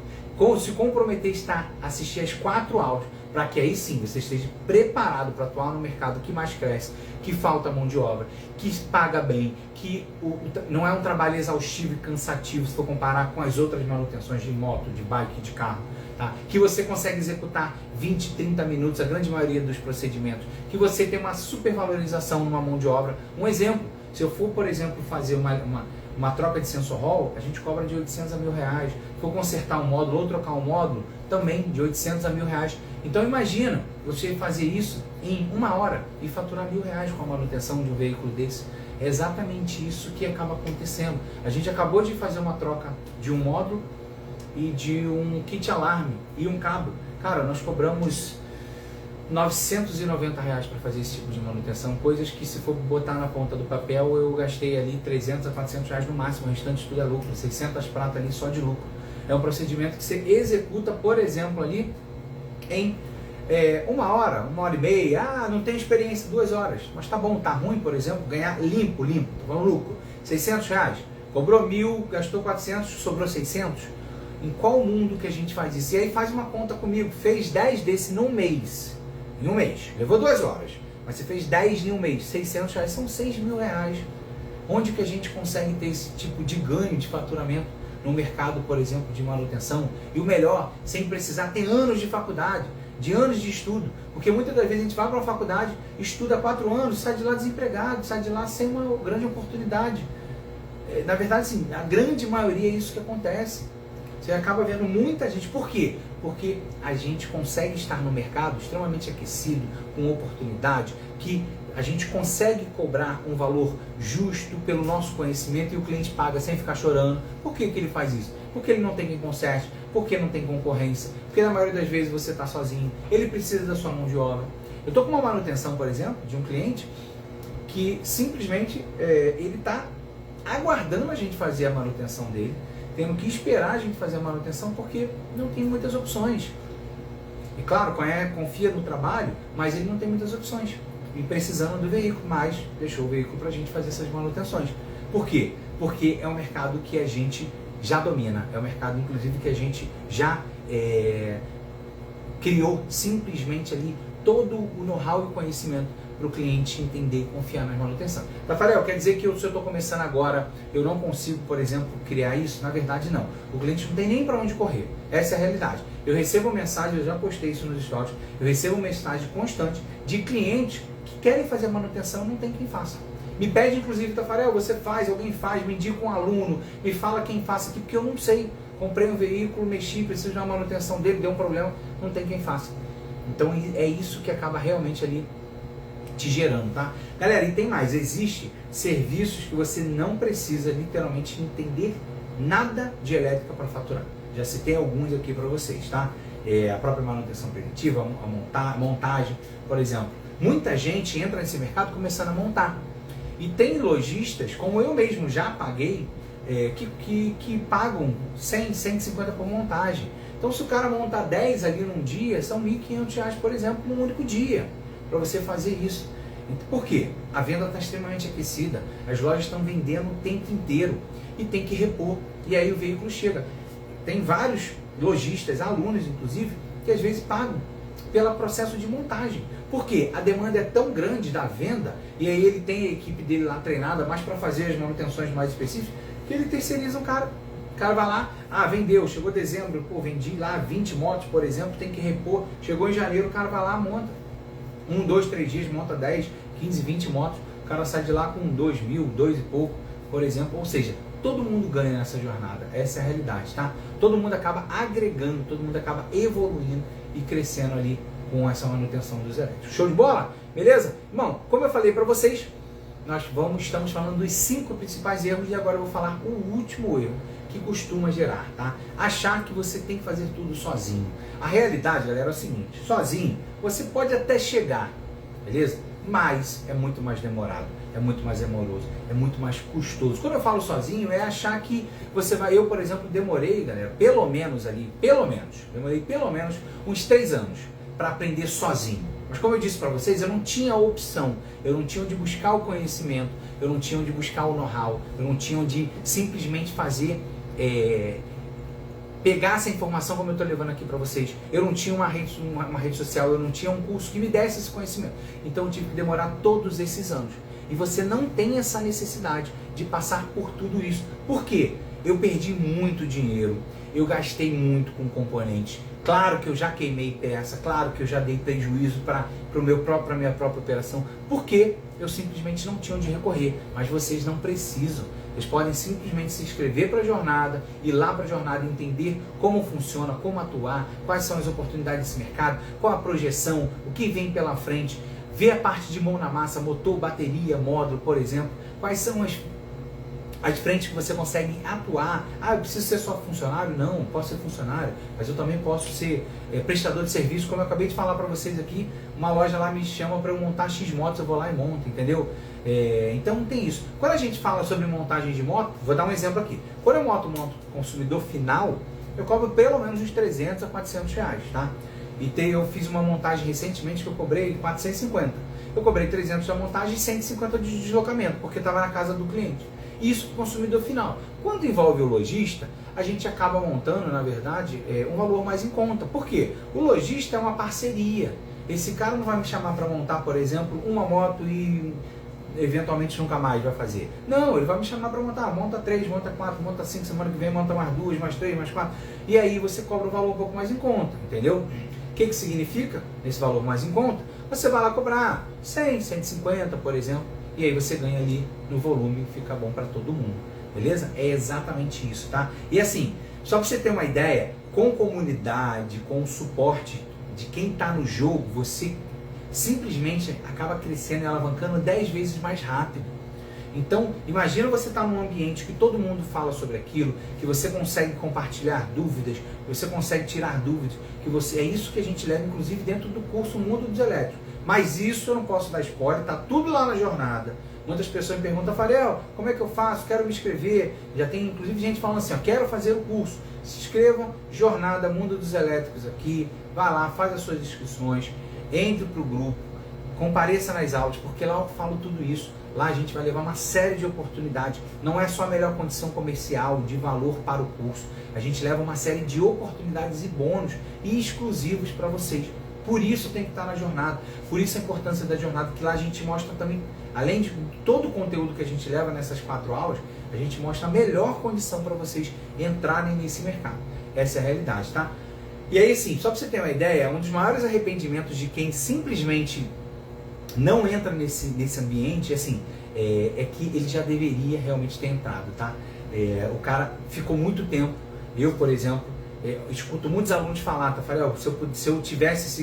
se comprometer a assistir as 4 aulas, para que aí sim você esteja preparado para atuar no mercado que mais cresce, que falta mão de obra, que paga bem, que não é um trabalho exaustivo e cansativo se for comparar com as outras manutenções de moto, de bike, de carro. Tá? Que você consegue executar 20, 30 minutos, a grande maioria dos procedimentos, que você tem uma supervalorização numa mão de obra. Um exemplo, se eu for, por exemplo, fazer uma troca de sensor roll, a gente cobra de 800 a 1.000 reais. Se for consertar um módulo ou trocar um módulo, também de 800 a 1.000 reais. Então imagina você fazer isso em 1 hora e faturar 1.000 reais com a manutenção de um veículo desse. É exatamente isso que acaba acontecendo. A gente acabou de fazer uma troca de um módulo e de um kit alarme e um cabo. Cara, nós cobramos R$ 990 para fazer esse tipo de manutenção, coisas que se for botar na ponta do papel eu gastei ali 300 a 400 reais no máximo, o restante tudo é lucro, 600 pratas ali só de lucro. É um procedimento que você executa, por exemplo, ali em 1 hora e meia. Não tem experiência, 2 horas, mas tá bom, tá ruim, por exemplo, ganhar limpo, tô falando lucro, 600 reais, cobrou 1.000, gastou 400, sobrou 600. Em qual mundo que a gente faz isso? E aí faz uma conta comigo, fez 10 desse num mês. Em um mês, levou 2 horas, mas você fez 10 em um mês, 600 reais, são 6.000 reais. Onde que a gente consegue ter esse tipo de ganho de faturamento no mercado, por exemplo, de manutenção? E o melhor, sem precisar ter anos de faculdade, de anos de estudo, porque muitas das vezes a gente vai para uma faculdade, estuda 4 anos, sai de lá desempregado, sai de lá sem uma grande oportunidade. Na verdade, sim, a grande maioria é isso que acontece. Você acaba vendo muita gente. Por quê? Porque a gente consegue estar no mercado extremamente aquecido, com oportunidade, que a gente consegue cobrar um valor justo pelo nosso conhecimento e o cliente paga sem ficar chorando. Por que que ele faz isso? Porque ele não tem quem conserte, porque não tem concorrência, porque na maioria das vezes você está sozinho, ele precisa da sua mão de obra. Eu estou com uma manutenção, por exemplo, de um cliente que simplesmente ele está aguardando a gente fazer a manutenção dele, tendo que esperar a gente fazer a manutenção porque não tem muitas opções. E claro, confia no trabalho, mas ele não tem muitas opções. E precisando do veículo, mas deixou o veículo para a gente fazer essas manutenções. Por quê? Porque é um mercado que a gente já domina, é um mercado inclusive que a gente já criou simplesmente ali todo o know-how e conhecimento para o cliente entender e confiar na manutenção. Tafarel, quer dizer que se eu estou começando agora, eu não consigo, por exemplo, criar isso? Na verdade, não. O cliente não tem nem para onde correr. Essa é a realidade. Eu recebo mensagem, eu já postei isso nos stories, eu recebo mensagem constante de clientes que querem fazer a manutenção e não tem quem faça. Me pede, inclusive, Tafarel, você faz, alguém faz, me indica um aluno, me fala quem faça aqui, porque eu não sei. Comprei um veículo, mexi, preciso de uma manutenção dele, deu um problema, não tem quem faça. Então é isso que acaba realmente ali te gerando, tá? Galera, e tem mais, existe serviços que você não precisa literalmente entender nada de elétrica para faturar. Já citei alguns aqui para vocês, tá? A própria manutenção preventiva, a montagem, por exemplo. Muita gente entra nesse mercado começando a montar. E tem lojistas, como eu mesmo já paguei, que pagam 100, 150 por montagem. Então se o cara montar 10 ali num dia, são R$1.500, por exemplo, num único dia, para você fazer isso. Por quê? A venda está extremamente aquecida, as lojas estão vendendo o tempo inteiro e tem que repor, e aí o veículo chega. Tem vários lojistas, alunos inclusive, que às vezes pagam pelo processo de montagem. Por quê? A demanda é tão grande da venda, e aí ele tem a equipe dele lá treinada mais para fazer as manutenções mais específicas, que ele terceiriza o cara. O cara vai lá, vendeu, chegou dezembro, vendi lá 20 motos, por exemplo, tem que repor, chegou em janeiro, o cara vai lá, monta 1, 2, 3 dias, monta 10, 15, 20 motos, o cara sai de lá com 2.000, 2 e pouco, por exemplo, ou seja, todo mundo ganha nessa jornada, essa é a realidade, tá? Todo mundo acaba agregando, todo mundo acaba evoluindo e crescendo ali com essa manutenção dos elétricos. Show de bola? Beleza? Irmão, como eu falei para vocês, estamos falando dos 5 principais erros e agora eu vou falar o último erro que costuma gerar, tá? Achar que você tem que fazer tudo sozinho. A realidade, galera, é o seguinte, sozinho você pode até chegar, beleza? Mas é muito mais demorado, é muito mais demoroso, é muito mais custoso. Quando eu falo sozinho, é achar que você vai... Eu, por exemplo, demorei, galera, demorei pelo menos uns 3 anos para aprender sozinho. Mas como eu disse para vocês, eu não tinha opção, eu não tinha onde buscar o conhecimento, eu não tinha onde buscar o know-how, eu não tinha onde simplesmente fazer... pegar essa informação como eu estou levando aqui para vocês. Eu não tinha uma rede social, eu não tinha um curso que me desse esse conhecimento. Então eu tive que demorar todos esses anos. E você não tem essa necessidade de passar por tudo isso. Por quê? Eu perdi muito dinheiro, eu gastei muito com componentes. Claro que eu já queimei peça, claro que eu já dei prejuízo para a minha própria operação, porque eu simplesmente não tinha onde recorrer. Mas vocês não precisam. Vocês podem simplesmente se inscrever para a jornada, ir lá para a jornada, entender como funciona, como atuar, quais são as oportunidades desse mercado, qual a projeção, o que vem pela frente, ver a parte de mão na massa, motor, bateria, módulo, por exemplo, quais são as frentes que você consegue atuar. Ah, eu preciso ser só funcionário? Não, posso ser funcionário, mas eu também posso ser prestador de serviço, como eu acabei de falar para vocês aqui. Uma loja lá me chama para eu montar X motos, eu vou lá e monto, entendeu? Então tem isso. Quando a gente fala sobre montagem de moto, vou dar um exemplo aqui. Quando eu monto consumidor final, eu cobro pelo menos uns 300 a 400 reais, tá? E eu fiz uma montagem recentemente que eu cobrei 450. Eu cobrei 300 da montagem e 150 de deslocamento, porque estava na casa do cliente. Isso para o consumidor final. Quando envolve o lojista, a gente acaba montando, na verdade, um valor mais em conta. Por quê? O lojista é uma parceria. Esse cara não vai me chamar para montar, por exemplo, uma moto e eventualmente nunca mais vai fazer. Não, ele vai me chamar para montar. Monta 3, monta 4, monta 5, semana que vem monta mais 2, mais 3, mais 4. E aí você cobra o valor um pouco mais em conta, entendeu? O que significa esse valor mais em conta? Você vai lá cobrar 100, 150, por exemplo, e aí você ganha ali no volume, fica bom para todo mundo, beleza? É exatamente isso, tá? E assim, só para você ter uma ideia, com comunidade, com suporte de quem está no jogo, você simplesmente acaba crescendo e alavancando 10 vezes mais rápido. Então, imagina você estar num ambiente que todo mundo fala sobre aquilo, que você consegue compartilhar dúvidas, que você consegue tirar dúvidas, é isso que a gente leva, inclusive, dentro do curso Mundo dos Elétricos. Mas isso eu não posso dar spoiler, tá tudo lá na jornada. Muitas pessoas me perguntam, Farel, como é que eu faço? Quero me inscrever. Já tem, inclusive, gente falando assim, ó, quero fazer o curso. Se inscreva, Jornada Mundo dos Elétricos aqui, vá lá, faz as suas inscrições, entre para o grupo, compareça nas aulas, porque lá eu falo tudo isso. Lá a gente vai levar uma série de oportunidades. Não é só a melhor condição comercial, de valor para o curso. A gente leva uma série de oportunidades e bônus e exclusivos para vocês. Por isso tem que estar na jornada. Por isso a importância da jornada, que lá a gente mostra também, além de todo o conteúdo que a gente leva nessas 4 aulas, a gente mostra a melhor condição para vocês entrarem nesse mercado. Essa é a realidade, tá? E aí, sim, só para você ter uma ideia, um dos maiores arrependimentos de quem simplesmente não entra nesse ambiente, assim, é que ele já deveria realmente ter entrado, tá? O cara ficou muito tempo, eu, por exemplo, escuto muitos alunos falar, tá? Falei, se eu tivesse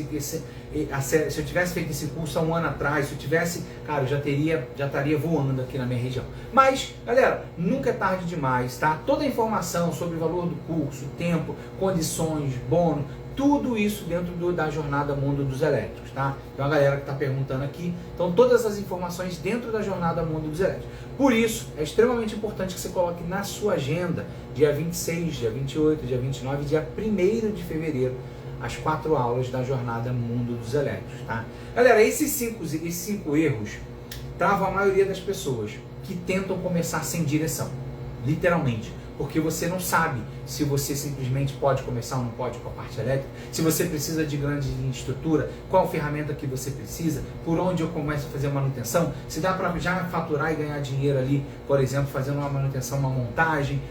feito esse curso há um ano atrás, se eu tivesse, cara, eu já estaria voando aqui na minha região. Mas, galera, nunca é tarde demais, tá? Toda a informação sobre o valor do curso, tempo, condições, bônus, tudo isso dentro da jornada Mundo dos Elétricos, tá? Tem uma galera que está perguntando aqui. Então, todas as informações dentro da jornada Mundo dos Elétricos. Por isso, é extremamente importante que você coloque na sua agenda, dia 26, dia 28, dia 29, dia 1º de fevereiro, as 4 aulas da jornada Mundo dos Elétricos, tá? Galera, esses cinco erros travam a maioria das pessoas que tentam começar sem direção, literalmente. Porque você não sabe se você simplesmente pode começar ou não pode com a parte elétrica, se você precisa de grande estrutura, qual ferramenta que você precisa, por onde eu começo a fazer manutenção, se dá para já faturar e ganhar dinheiro ali, por exemplo, fazendo uma manutenção, uma montagem.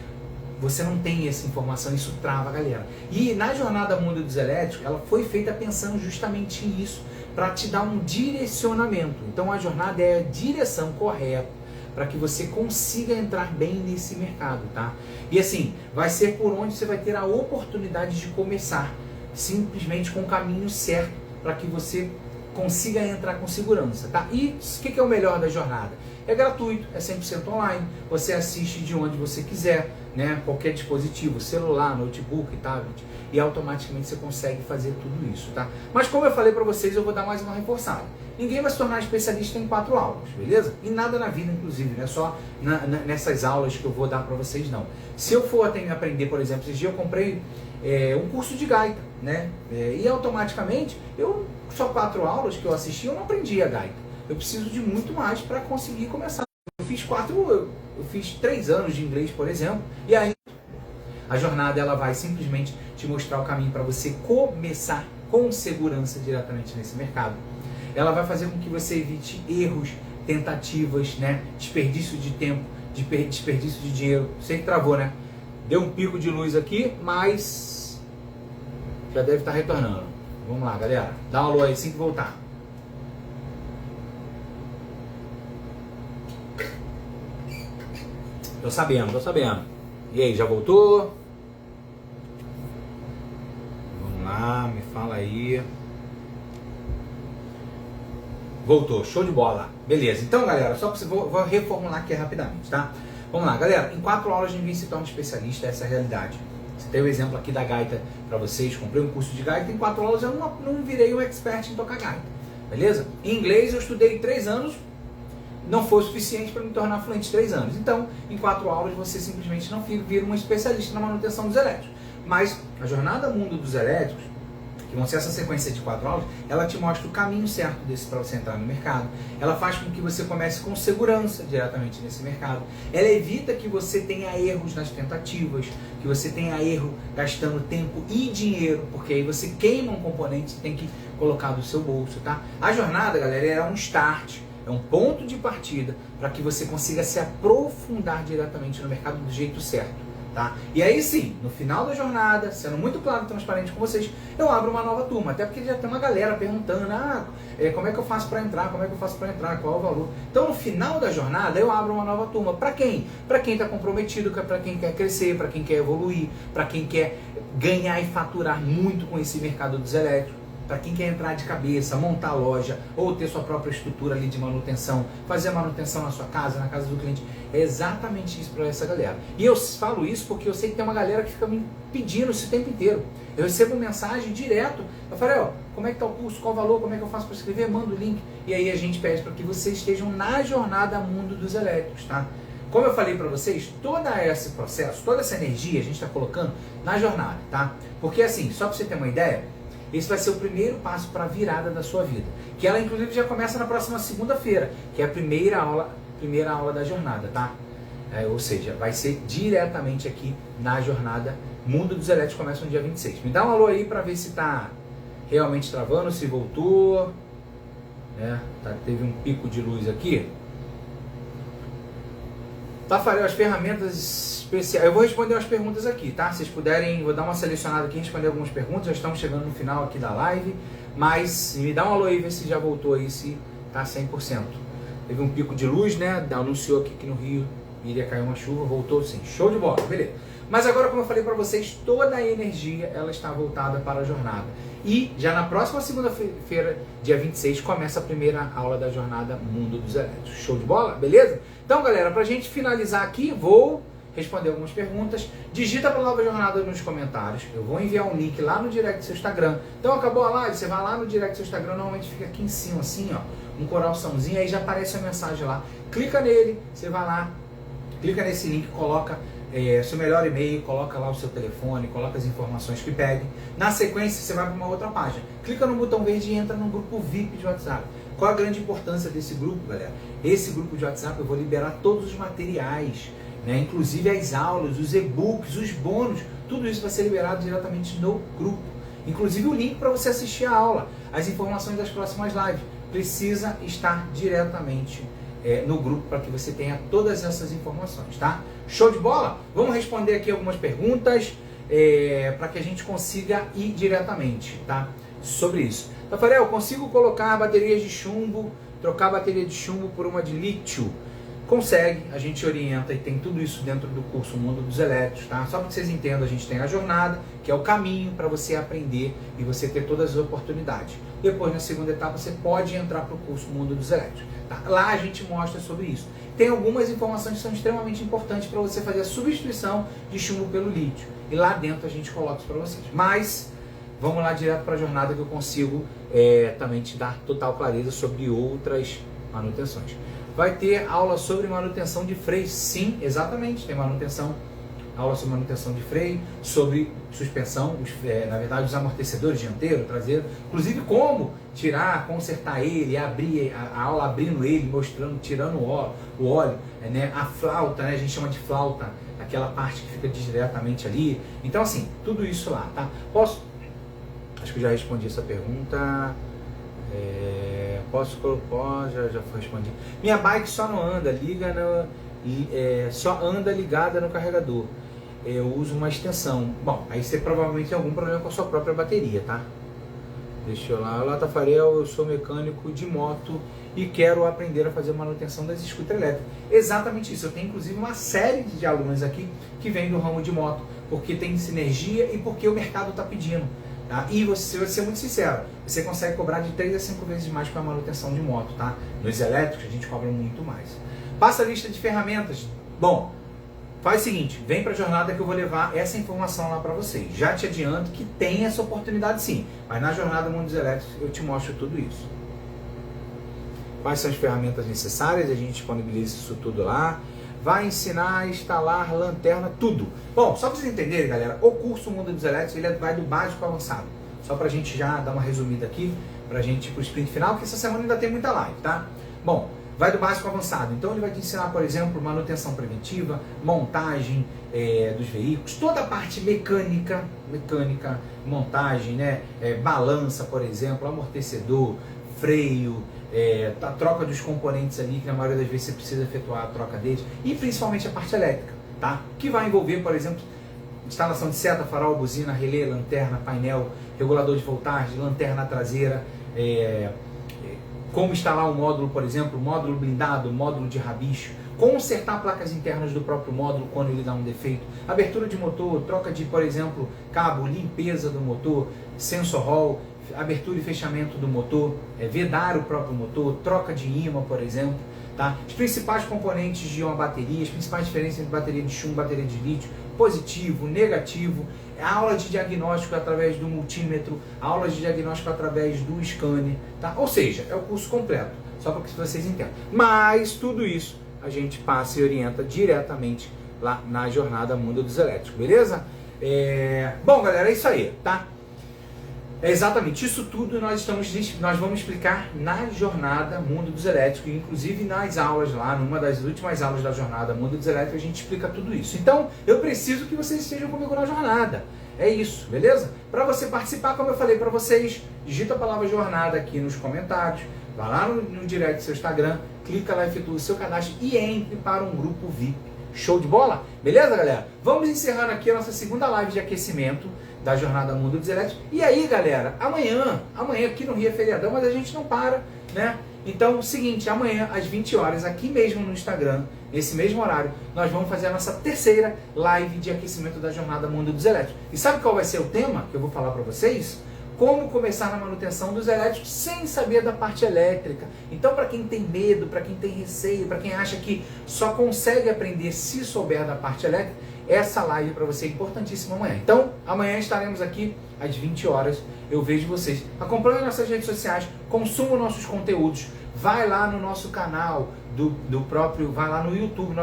Você não tem essa informação, isso trava a galera. E na jornada Mundo dos Elétricos, ela foi feita pensando justamente nisso, para te dar um direcionamento. Então a jornada é a direção correta, para que você consiga entrar bem nesse mercado, tá? E assim, vai ser por onde você vai ter a oportunidade de começar, simplesmente com o caminho certo, para que você consiga entrar com segurança, tá? E o que é o melhor da jornada? É gratuito, é 100% online, você assiste de onde você quiser, né? Qualquer dispositivo, celular, notebook, tablet, e automaticamente você consegue fazer tudo isso, tá? Mas como eu falei para vocês, eu vou dar mais uma reforçada. Ninguém vai se tornar especialista em 4 aulas, beleza? E nada na vida, inclusive, não é só nessas aulas que eu vou dar para vocês, não. Se eu for aprender, por exemplo, esses dias eu comprei um curso de gaita, né? E automaticamente, só 4 aulas que eu assisti, eu não aprendi a gaita. Eu preciso de muito mais para conseguir começar. Eu fiz 3 anos de inglês, por exemplo, e aí a jornada ela vai simplesmente te mostrar o caminho para você começar com segurança diretamente nesse mercado. Ela vai fazer com que você evite erros, tentativas, né? Desperdício de tempo, desperdício de dinheiro. Sei que travou, né? Deu um pico de luz aqui, mas já deve estar retornando. Vamos lá, galera. Dá uma alô aí assim que voltar. Tô sabendo. E aí, já voltou? Vamos lá, me fala aí. Voltou, show de bola. Beleza, então galera, só para vou reformular aqui rapidamente, tá? Vamos lá, galera. Em 4 aulas ninguém se torna especialista, essa é a realidade. Você tem o exemplo aqui da gaita para vocês. Comprei um curso de gaita, em 4 aulas eu não virei um expert em tocar gaita. Beleza? Em inglês eu estudei 3 anos, não foi o suficiente para me tornar fluente em 3 anos. Então, em 4 aulas você simplesmente não vira um especialista na manutenção dos elétricos. Mas a jornada mundo dos elétricos, que vão ser essa sequência de 4 aulas, ela te mostra o caminho certo para você entrar no mercado. Ela faz com que você comece com segurança diretamente nesse mercado. Ela evita que você tenha erros nas tentativas, que você tenha erro gastando tempo e dinheiro, porque aí você queima um componente que tem que colocar do seu bolso, tá? A jornada, galera, é um start, é um ponto de partida para que você consiga se aprofundar diretamente no mercado do jeito certo. Tá? E aí sim, no final da jornada, sendo muito claro e transparente com vocês, eu abro uma nova turma, até porque já tem uma galera perguntando, como é que eu faço para entrar, qual é o valor. Então no final da jornada eu abro uma nova turma. Para quem? Para quem está comprometido, para quem quer crescer, para quem quer evoluir, para quem quer ganhar e faturar muito com esse mercado dos elétricos, para quem quer entrar de cabeça, montar loja ou ter sua própria estrutura ali de manutenção, fazer manutenção na sua casa, na casa do cliente. É exatamente isso para essa galera. E eu falo isso porque eu sei que tem uma galera que fica me pedindo isso o tempo inteiro. Eu recebo mensagem direto, eu falei, como é que tá o curso, qual o valor, como é que eu faço para escrever, manda o link. E aí a gente pede para que vocês estejam na jornada mundo dos elétricos, tá? Como eu falei para vocês, todo esse processo, toda essa energia a gente está colocando na jornada, tá? Porque assim, só para você ter uma ideia, esse vai ser o primeiro passo para a virada da sua vida. Que ela inclusive já começa na próxima segunda-feira, que é a primeira aula da jornada, tá? Ou seja, vai ser diretamente aqui na jornada Mundo dos Elétricos, começa no dia 26. Me dá um alô aí para ver se tá realmente travando, se voltou. Teve um pico de luz aqui. Tafarel, as ferramentas especiais. Eu vou responder as perguntas aqui, tá? Se vocês puderem, vou dar uma selecionada aqui e responder algumas perguntas. Já estamos chegando no final aqui da live. Mas me dá um alô aí, ver se já voltou aí, se tá 100%. Teve um pico de luz, né? Anunciou aqui que no Rio iria cair uma chuva, voltou sim. Show de bola, beleza. Mas agora, como eu falei para vocês, toda a energia ela está voltada para a jornada. E já na próxima segunda-feira, dia 26, começa a primeira aula da jornada Mundo dos Elétricos. Show de bola? Beleza? Então, galera, para a gente finalizar aqui, vou responder algumas perguntas. Digita a palavra jornada nos comentários. Eu vou enviar um link lá no direct do seu Instagram. Então, acabou a live, você vai lá no direct do seu Instagram, normalmente fica aqui em cima, assim, ó, um coraçãozinho, aí já aparece a mensagem lá. Clica nele, você vai lá, clica nesse link, coloca seu melhor e-mail, coloca lá o seu telefone, coloca as informações que pegue. Na sequência, você vai para uma outra página. Clica no botão verde e entra no grupo VIP de WhatsApp. Qual a grande importância desse grupo, galera? Esse grupo de WhatsApp eu vou liberar todos os materiais, né? Inclusive as aulas, os e-books, os bônus, tudo isso vai ser liberado diretamente no grupo. Inclusive o link para você assistir a aula, as informações das próximas lives. Precisa estar diretamente no grupo para que você tenha todas essas informações, tá? Show de bola? Vamos responder aqui algumas perguntas para que a gente consiga ir diretamente, tá? Sobre isso. Tafarel, consigo colocar baterias de chumbo, trocar a bateria de chumbo por uma de lítio? Consegue, a gente orienta e tem tudo isso dentro do curso Mundo dos Elétricos, tá? Só para que vocês entendam, a gente tem a jornada, que é o caminho para você aprender e você ter todas as oportunidades. Depois, na segunda etapa, você pode entrar para o curso Mundo dos Elétricos, tá? Lá a gente mostra sobre isso. Tem algumas informações que são extremamente importantes para você fazer a substituição de chumbo pelo lítio. E lá dentro a gente coloca isso para vocês. Mas vamos lá direto para a jornada que eu consigo também te dar total clareza sobre outras manutenções. Vai ter aula sobre manutenção de freio? Sim, exatamente. Tem aula sobre manutenção de freio, sobre suspensão, na verdade os amortecedores dianteiro, traseiro, inclusive como tirar, consertar ele, abrir a aula abrindo ele, mostrando, tirando o óleo, né? A flauta, né? A gente chama de flauta, aquela parte que fica diretamente ali. Então assim, tudo isso lá, tá? Acho que já respondi essa pergunta. Já foi respondido. Minha bike só não anda, só anda ligada no carregador. Eu uso uma extensão. Bom, aí você provavelmente tem algum problema com a sua própria bateria, tá? Deixa eu lá. Olá, Tafarel, eu sou mecânico de moto e quero aprender a fazer manutenção das scooters elétricas. Exatamente isso. Eu tenho inclusive uma série de alunos aqui que vêm do ramo de moto, porque tem sinergia e porque o mercado está pedindo. Tá? E você vai ser muito sincero, você consegue cobrar de 3 a 5 vezes mais para a manutenção de moto, tá? Nos elétricos a gente cobra muito mais. Passa a lista de ferramentas. Bom, faz o seguinte, vem para a jornada que eu vou levar essa informação lá para vocês. Já te adianto que tem essa oportunidade sim, mas na jornada Mundo dos Elétricos eu te mostro tudo isso. Quais são as ferramentas necessárias, a gente disponibiliza isso tudo lá. Vai ensinar a instalar lanterna, tudo. Bom, só para vocês entenderem, galera, o curso Mundo dos Elétricos, ele vai do básico ao avançado. Só para a gente já dar uma resumida aqui, para a gente ir para o sprint final, porque essa semana ainda tem muita live, tá? Bom, vai do básico ao avançado. Então ele vai te ensinar, por exemplo, manutenção preventiva, montagem dos veículos, toda a parte mecânica, montagem, né? Balança, por exemplo, amortecedor, freio, a troca dos componentes ali, que na maioria das vezes você precisa efetuar a troca deles, e principalmente a parte elétrica, tá? Que vai envolver, por exemplo, instalação de seta, farol, buzina, relé, lanterna, painel, regulador de voltagem, lanterna traseira, como instalar um módulo, por exemplo, módulo blindado, módulo de rabicho, consertar placas internas do próprio módulo quando ele dá um defeito, abertura de motor, troca de, por exemplo, cabo, limpeza do motor, sensor roll, abertura e fechamento do motor, vedar o próprio motor, troca de ímã, por exemplo, tá? Os principais componentes de uma bateria, as principais diferenças entre bateria de chumbo e bateria de lítio, positivo, negativo, aula de diagnóstico através do multímetro, aula de diagnóstico através do scanner, tá? Ou seja, é o curso completo, só para que vocês entendam. Mas tudo isso a gente passa e orienta diretamente lá na jornada Mundo dos Elétricos, beleza? Bom, galera, é isso aí, tá? É exatamente isso tudo nós vamos explicar na jornada Mundo dos Elétricos, inclusive nas aulas lá, numa das últimas aulas da jornada Mundo dos Elétricos, a gente explica tudo isso. Então, eu preciso que vocês estejam comigo na jornada. É isso, beleza? Para você participar, como eu falei para vocês, digita a palavra jornada aqui nos comentários, vai lá no direct do seu Instagram, clica lá, efetua o seu cadastro e entre para um grupo VIP. Show de bola? Beleza, galera? Vamos encerrando aqui a nossa segunda live de aquecimento da jornada Mundo dos Elétricos. E aí, galera, amanhã aqui no Rio é feriadão, mas a gente não para, né? Então, seguinte, amanhã às 20 horas, aqui mesmo no Instagram, nesse mesmo horário, nós vamos fazer a nossa terceira live de aquecimento da jornada Mundo dos Elétricos. E sabe qual vai ser o tema que eu vou falar para vocês? Como começar na manutenção dos elétricos sem saber da parte elétrica. Então, para quem tem medo, para quem tem receio, para quem acha que só consegue aprender se souber da parte elétrica, essa live para você é importantíssima amanhã. Então, amanhã estaremos aqui às 20 horas. Eu vejo vocês. Acompanhe nossas redes sociais, consuma nossos conteúdos. Vai lá no nosso canal vai lá no YouTube,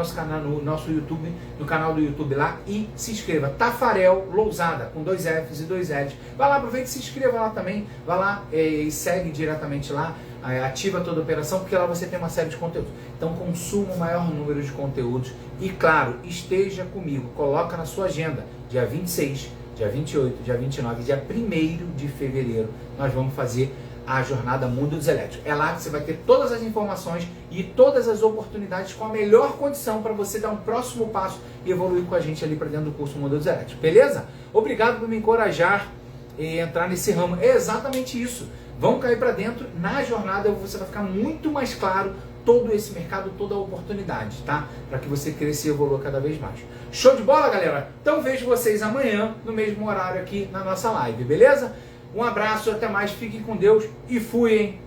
no canal do YouTube lá e se inscreva. Tafarel Lousada, com 2 Fs e 2 Ls. Vai lá, aproveita e se inscreva lá também. Vai lá e segue diretamente lá. Ativa toda a operação, porque lá você tem uma série de conteúdos. Então consuma o maior número de conteúdos e, claro, esteja comigo. Coloca na sua agenda, dia 26, dia 28, dia 29, dia 1º de fevereiro, nós vamos fazer a jornada Mundo dos Elétricos. É lá que você vai ter todas as informações e todas as oportunidades com a melhor condição para você dar um próximo passo e evoluir com a gente ali para dentro do curso Mundo dos Elétricos. Beleza? Obrigado por me encorajar e entrar nesse ramo. É exatamente isso. Vão cair para dentro, na jornada você vai ficar muito mais claro todo esse mercado, toda a oportunidade, tá? Para que você cresça e evolua cada vez mais. Show de bola, galera? Então vejo vocês amanhã, no mesmo horário aqui na nossa live, beleza? Um abraço, até mais, fiquem com Deus e fui, hein?